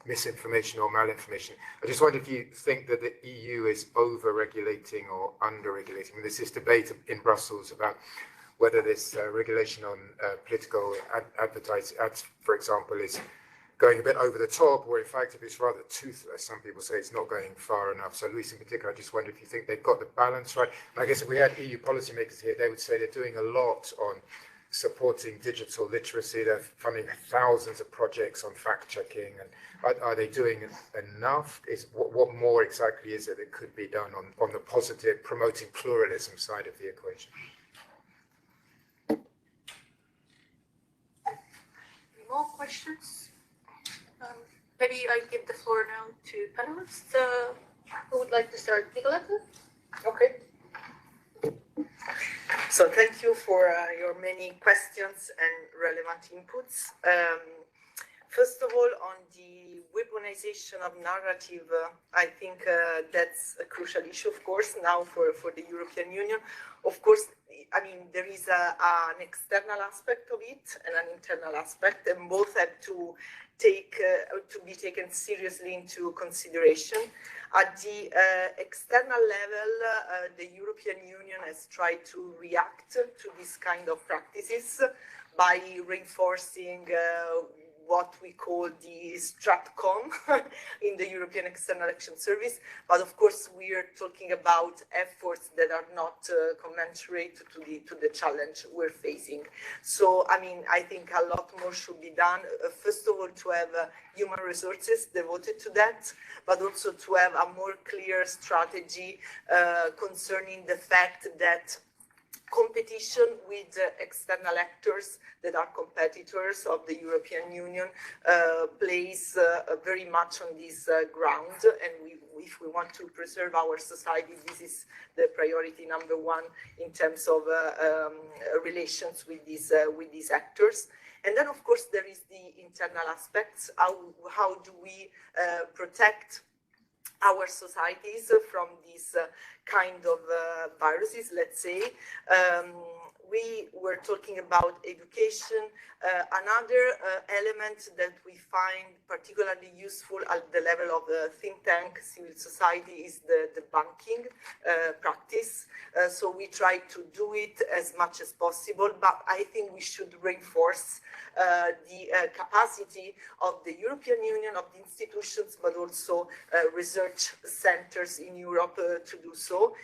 misinformation or malinformation. I just wonder if you think that the EU is over-regulating or under-regulating. There's this debate in Brussels about whether this regulation on political advertising ads, for example, is going a bit over the top, or in fact, if it's rather toothless. Some people say it's not going far enough. So Luis in particular, I just wonder if you think they've got the balance right. And I guess if we had EU policymakers here, they would say they're doing a lot on supporting digital literacy. They're funding thousands of projects on fact-checking. And are they doing enough? What more exactly is it that could be done on the positive, promoting pluralism side of the equation? Any more questions? Maybe I give the floor now to panelists. Who would like to start? Nicoletta? Okay. So thank you for your many questions and relevant inputs. First of all, on the weaponization of narrative, I think that's a crucial issue, of course, now for the European Union. Of course, I mean, there is an external aspect of it and an internal aspect, and both have to be taken seriously into consideration. At the external level, the European Union has tried to react to this kind of practices by reinforcing what we call the StratCom in the European External Action Service. But of course, we are talking about efforts that are not commensurate to the challenge we're facing. So, I mean, I think a lot more should be done. First of all, to have human resources devoted to that, but also to have a more clear strategy concerning the fact that competition with external actors that are competitors of the European Union plays very much on this ground, and if we want to preserve our society, this is the priority number one in terms of relations with these actors. And then, of course, there is the internal aspects. How do we protect our societies from these kind of viruses, let's say? We were talking about education. Another element that we find particularly useful at the level of the think tank, civil society, is the debunking practice. So we try to do it as much as possible, but I think we should reinforce the capacity of the European Union, of the institutions, but also research centers in Europe to do so.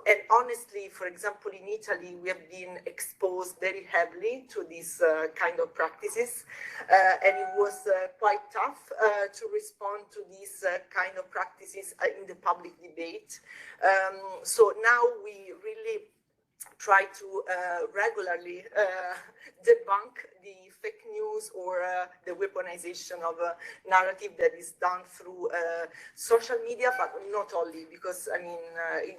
And honestly, for example, in Italy, we have been exposed very heavily to these kind of practices, and it was quite tough to respond to these kind of practices in the public debate. So now we really try to regularly debunk the fake news or the weaponization of a narrative that is done through social media, but not only, because I mean,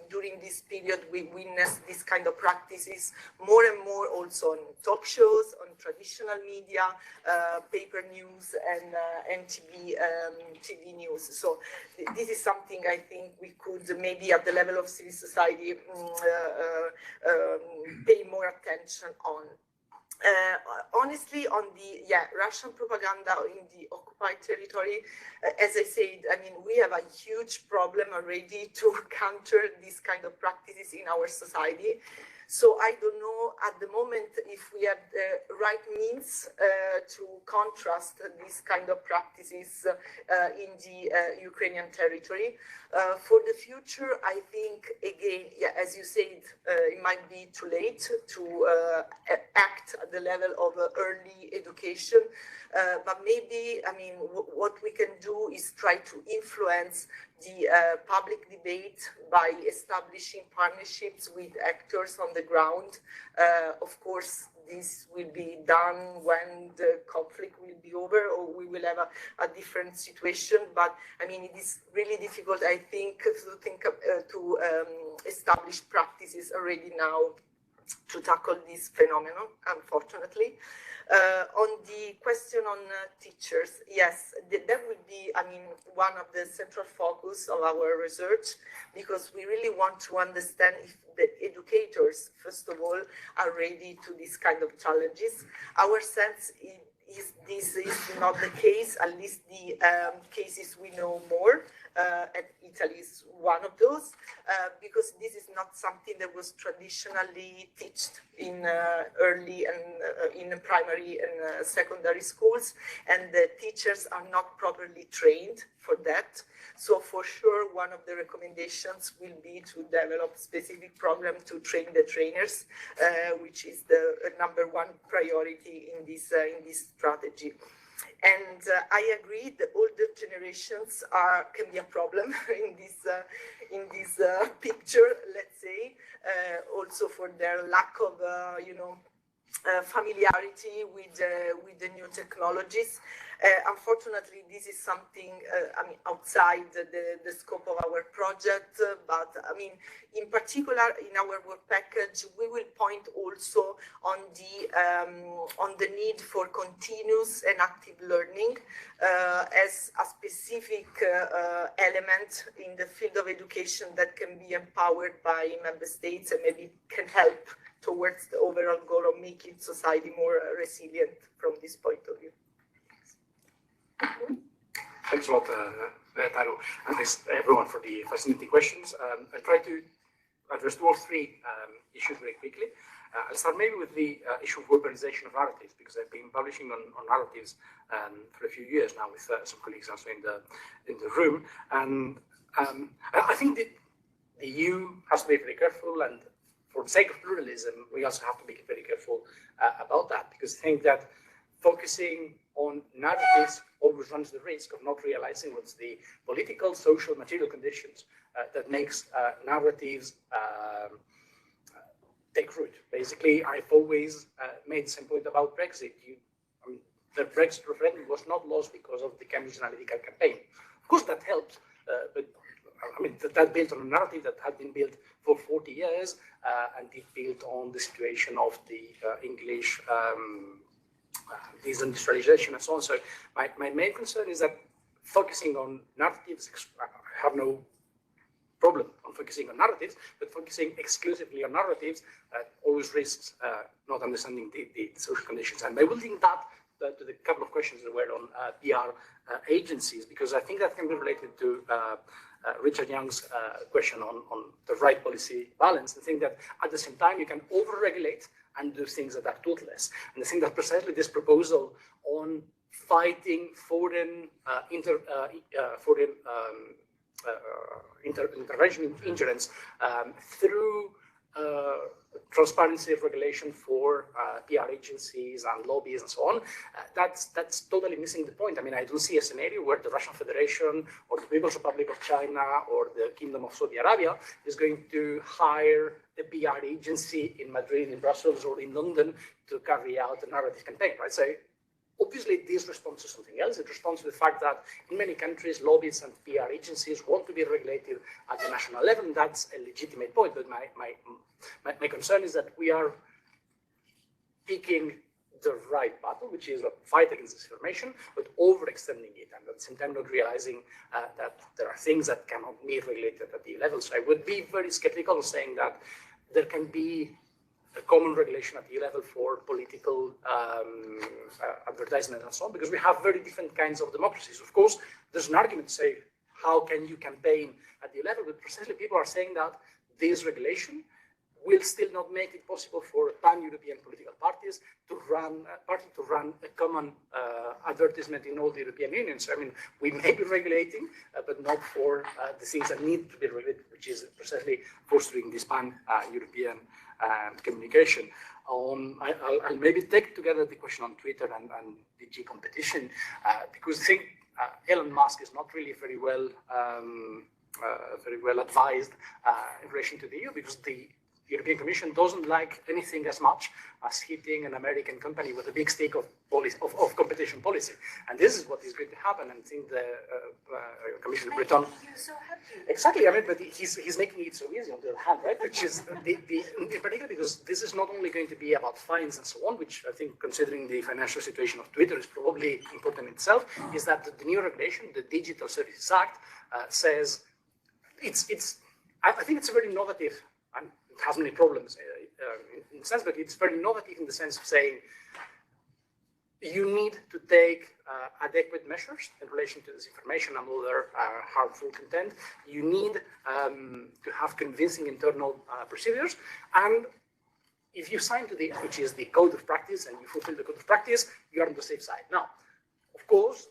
during this period we witnessed this kind of practices more and more also on talk shows, on traditional media, paper news, and TV news. So this is something I think we could maybe at the level of civil society pay more attention on. Honestly, on the Russian propaganda in the occupied territory, as I said, I mean, we have a huge problem already to counter these kind of practices in our society. So I don't know at the moment if we have the right means to contrast these kind of practices in the Ukrainian territory. For the future, I think, again, as you said, it might be too late to act at the level of early education. But maybe, I mean, what we can do is try to influence the public debate by establishing partnerships with actors on the ground. Of course, this will be done when the conflict will be over, or we will have a different situation. But I mean, it is really difficult, I think, to establish practices already now to tackle this phenomenon, unfortunately. On the question on teachers, yes, that would be, I mean, one of the central focus of our research, because we really want to understand if the educators, first of all, are ready to these kind of challenges. Our sense is this is not the case, at least the cases we know more. And Italy is one of those, because this is not something that was traditionally taught in early and in primary and secondary schools, and the teachers are not properly trained for that. So for sure, one of the recommendations will be to develop specific program to train the trainers, which is the number one priority in this strategy. And I agree, the older generations can be a problem in this picture, let's say, also for their lack of, familiarity with the new technologies. Unfortunately, this is something, outside the scope of our project, but I mean, in particular, in our work package, we will point also on the need for continuous and active learning as a specific element in the field of education that can be empowered by member states and maybe can help towards the overall goal of making society more resilient from this point of view. Thanks a lot, Taro, and thanks everyone for the fascinating questions. I'll try to address two or three issues very quickly. I'll start maybe with the issue of weaponization of narratives, because I've been publishing on narratives for a few years now with some colleagues also in the room. And I think that the EU has to be very careful, and for the sake of pluralism, we also have to be very careful about that, because I think that focusing on narratives always runs the risk of not realizing what's the political, social, material conditions that makes narratives take root. Basically, I've always made the same point about Brexit. The Brexit referendum was not lost because of the Cambridge Analytica campaign. Of course, that helped, but I mean, that built on a narrative that had been built for 40 years, and it built on the situation of the English deindustrialization and so on. So my main concern is that focusing on narratives, I have no problem on focusing on narratives, but focusing exclusively on narratives always risks not understanding the social conditions. And I will link that to the couple of questions that were on PR agencies, because I think that can be related to Richard Young's question on the right policy balance. I think that at the same time, you can over-regulate and do things that are toothless. And I think that precisely this proposal on fighting foreign intervention ingerence through transparency of regulation for PR agencies and lobbies and so on, that's totally missing the point. I mean, I don't see a scenario where the Russian Federation or the People's Republic of China or the Kingdom of Saudi Arabia is going to hire a PR agency in Madrid, in Brussels, or in London to carry out a narrative campaign, right? So obviously, this responds to something else. It responds to the fact that in many countries, lobbies and PR agencies want to be regulated at the national level, and that's a legitimate point. But my concern is that we are picking the right battle, which is a fight against disinformation, but overextending it, and at the same time not realizing that there are things that cannot be regulated at the level. So I would be very skeptical of saying that there can be a common regulation at the level for political advertisement and so on, because we have very different kinds of democracies. Of course, there's an argument to say, how can you campaign at the level? But precisely people are saying that this regulation will still not make it possible for pan-European political parties to run a common advertisement in all the European Union. So, I mean, we may be regulating, but not for the things that need to be regulated, which is precisely fostering this pan-European communication. I'll maybe take together the question on Twitter and DG competition, because I think Elon Musk is not really very well advised in relation to the EU, because the European Commission doesn't like anything as much as hitting an American company with a big stick of competition policy. And this is what is going to happen. And I think the Commission will return. So happy. Exactly. I mean, but he's making it so easy on the other hand, right? Which is in particular because this is not only going to be about fines and so on, which I think, considering the financial situation of Twitter, is probably important in itself. Is that the new regulation, the Digital Services Act, says I think it's a very innovative, and it has many problems in the sense, but it's very innovative in the sense of saying you need to take adequate measures in relation to disinformation and other harmful content. You need to have convincing internal procedures, and if you sign to which is the code of practice, and you fulfill the code of practice, you are on the safe side. Now, of course,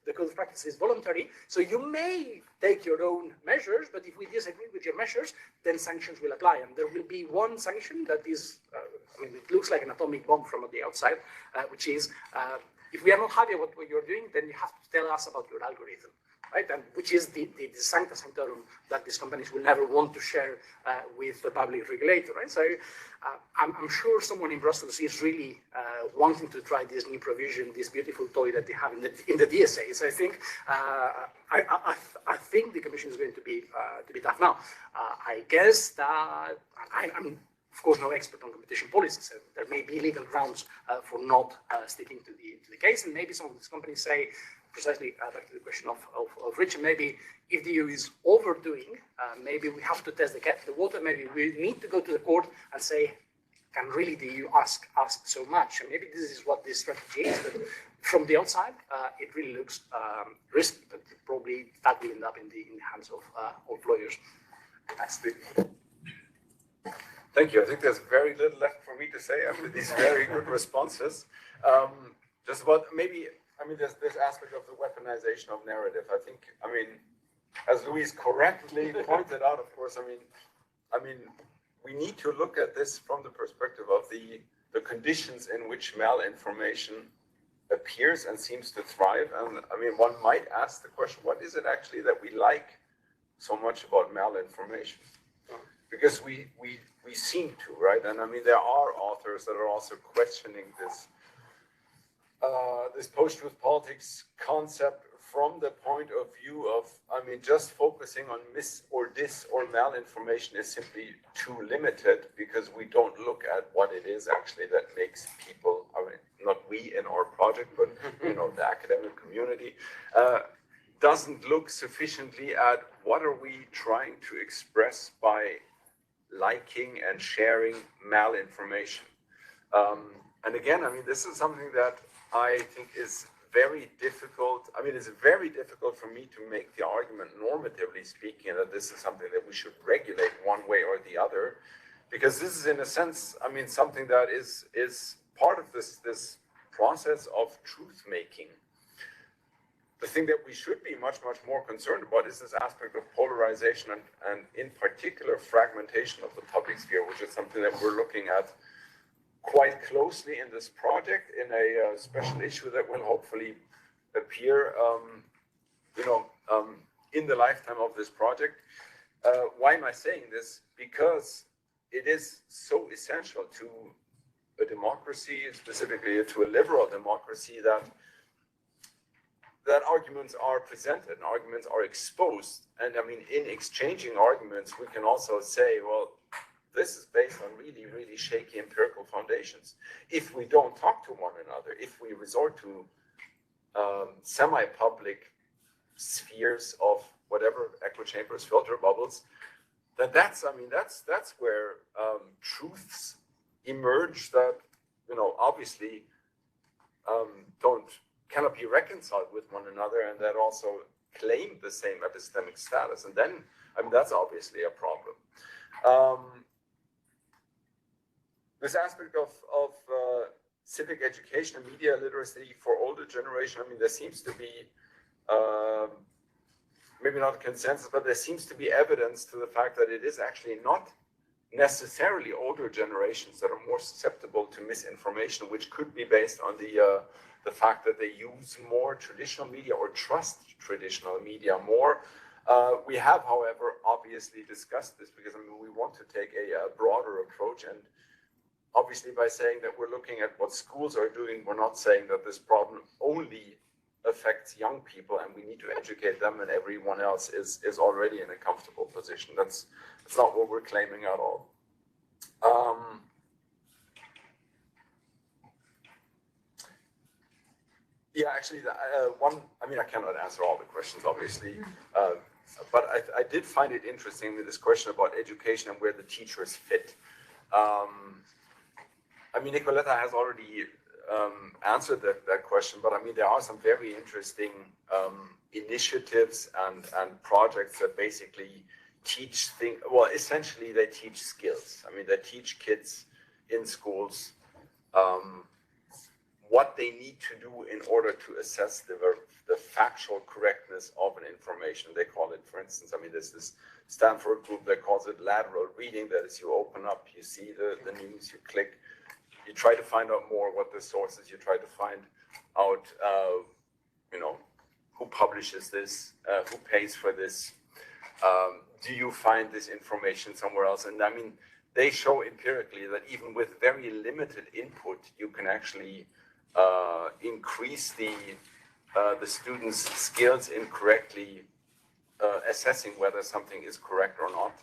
the code of practice is voluntary, so you may take your own measures, but if we disagree with your measures, then sanctions will apply. And there will be one sanction that is, I mean, it looks like an atomic bomb from the outside, which is, if we are not happy with what you're doing, then you have to tell us about your algorithm, right? And which is the sancta sanctorum that these companies will never want to share with the public regulator, right? So I'm sure someone in Brussels is really wanting to try this new provision, this beautiful toy that they have in the DSA. So I think I think the Commission is going to be tough. Now, I guess that I'm of course no expert on competition policies. So there may be legal grounds for not sticking to the case, and maybe some of these companies say, precisely back to the question of Richard, maybe if the EU is overdoing, maybe we have to test the water. Maybe we need to go to the court and say, can really the EU ask so much? And maybe this is what this strategy is. But from the outside, it really looks risky, but probably that will end up in the hands of lawyers. Thank you. I think there's very little left for me to say after these very good responses. Just about maybe. I mean, there's this aspect of the weaponization of narrative. I think, I mean, as Luis correctly pointed out, of course, I mean, we need to look at this from the perspective of the conditions in which malinformation appears and seems to thrive. And I mean, one might ask the question, what is it actually that we like so much about malinformation? because we seem to, right? And I mean, there are authors that are also questioning this this post-truth politics concept from the point of view of, I mean, just focusing on mis or dis or malinformation is simply too limited, because we don't look at what it is actually that makes people, I mean, not we in our project, but you know, the academic community, doesn't look sufficiently at what are we trying to express by liking and sharing malinformation. And again, I mean, this is something that I think is very difficult. I mean, it's very difficult for me to make the argument, normatively speaking, that this is something that we should regulate one way or the other, because this is, in a sense, I mean, something that is part of this process of truth making. The thing that we should be much more concerned about is this aspect of polarization and in particular fragmentation of the public sphere, which is something that we're looking at quite closely in this project, in a special issue that will hopefully appear, in the lifetime of this project. Why am I saying this? Because it is so essential to a democracy, specifically to a liberal democracy, that arguments are presented and arguments are exposed. And I mean, in exchanging arguments, we can also say, well, this is based on really shaky empirical foundations. If we don't talk to one another, if we resort to semi-public spheres of whatever, echo chambers, filter bubbles, then that's where truths emerge that, obviously cannot be reconciled with one another, and that also claim the same epistemic status. And then, I mean, that's obviously a problem. This aspect of civic education and media literacy for older generation, I mean, there seems to be, maybe not a consensus, but there seems to be evidence to the fact that it is actually not necessarily older generations that are more susceptible to misinformation, which could be based on the fact that they use more traditional media or trust traditional media more. We have, however, obviously discussed this, because I mean, we want to take a broader approach, and obviously by saying that we're looking at what schools are doing, we're not saying that this problem only affects young people and we need to educate them and everyone else is already in a comfortable position. That's not what we're claiming at all. Yeah, actually, I cannot answer all the questions, obviously, but I did find it interesting with this question about education and where the teachers fit. I mean, Nicoletta has already answered that question, but I mean, there are some very interesting initiatives and projects that basically teach things. Well, essentially, they teach skills. I mean, they teach kids in schools what they need to do in order to assess the factual correctness of an information. They call it, for instance, I mean, there's this Stanford group that calls it lateral reading. That is, you open up, you see the news, you click, you try to find out more what the source is, you try to find out, who publishes this, who pays for this, do you find this information somewhere else? And I mean, they show empirically that even with very limited input, you can actually increase the students' skills in correctly assessing whether something is correct or not.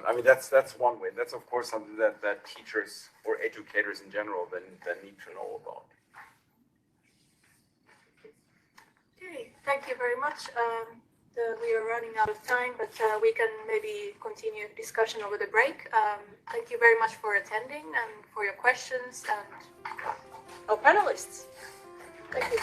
I mean, that's one way. That's of course something that teachers or educators in general then need to know about. Okay, thank you very much. We are running out of time, but we can maybe continue discussion over the break. Thank you very much for attending and for your questions, and our panelists. Thank you.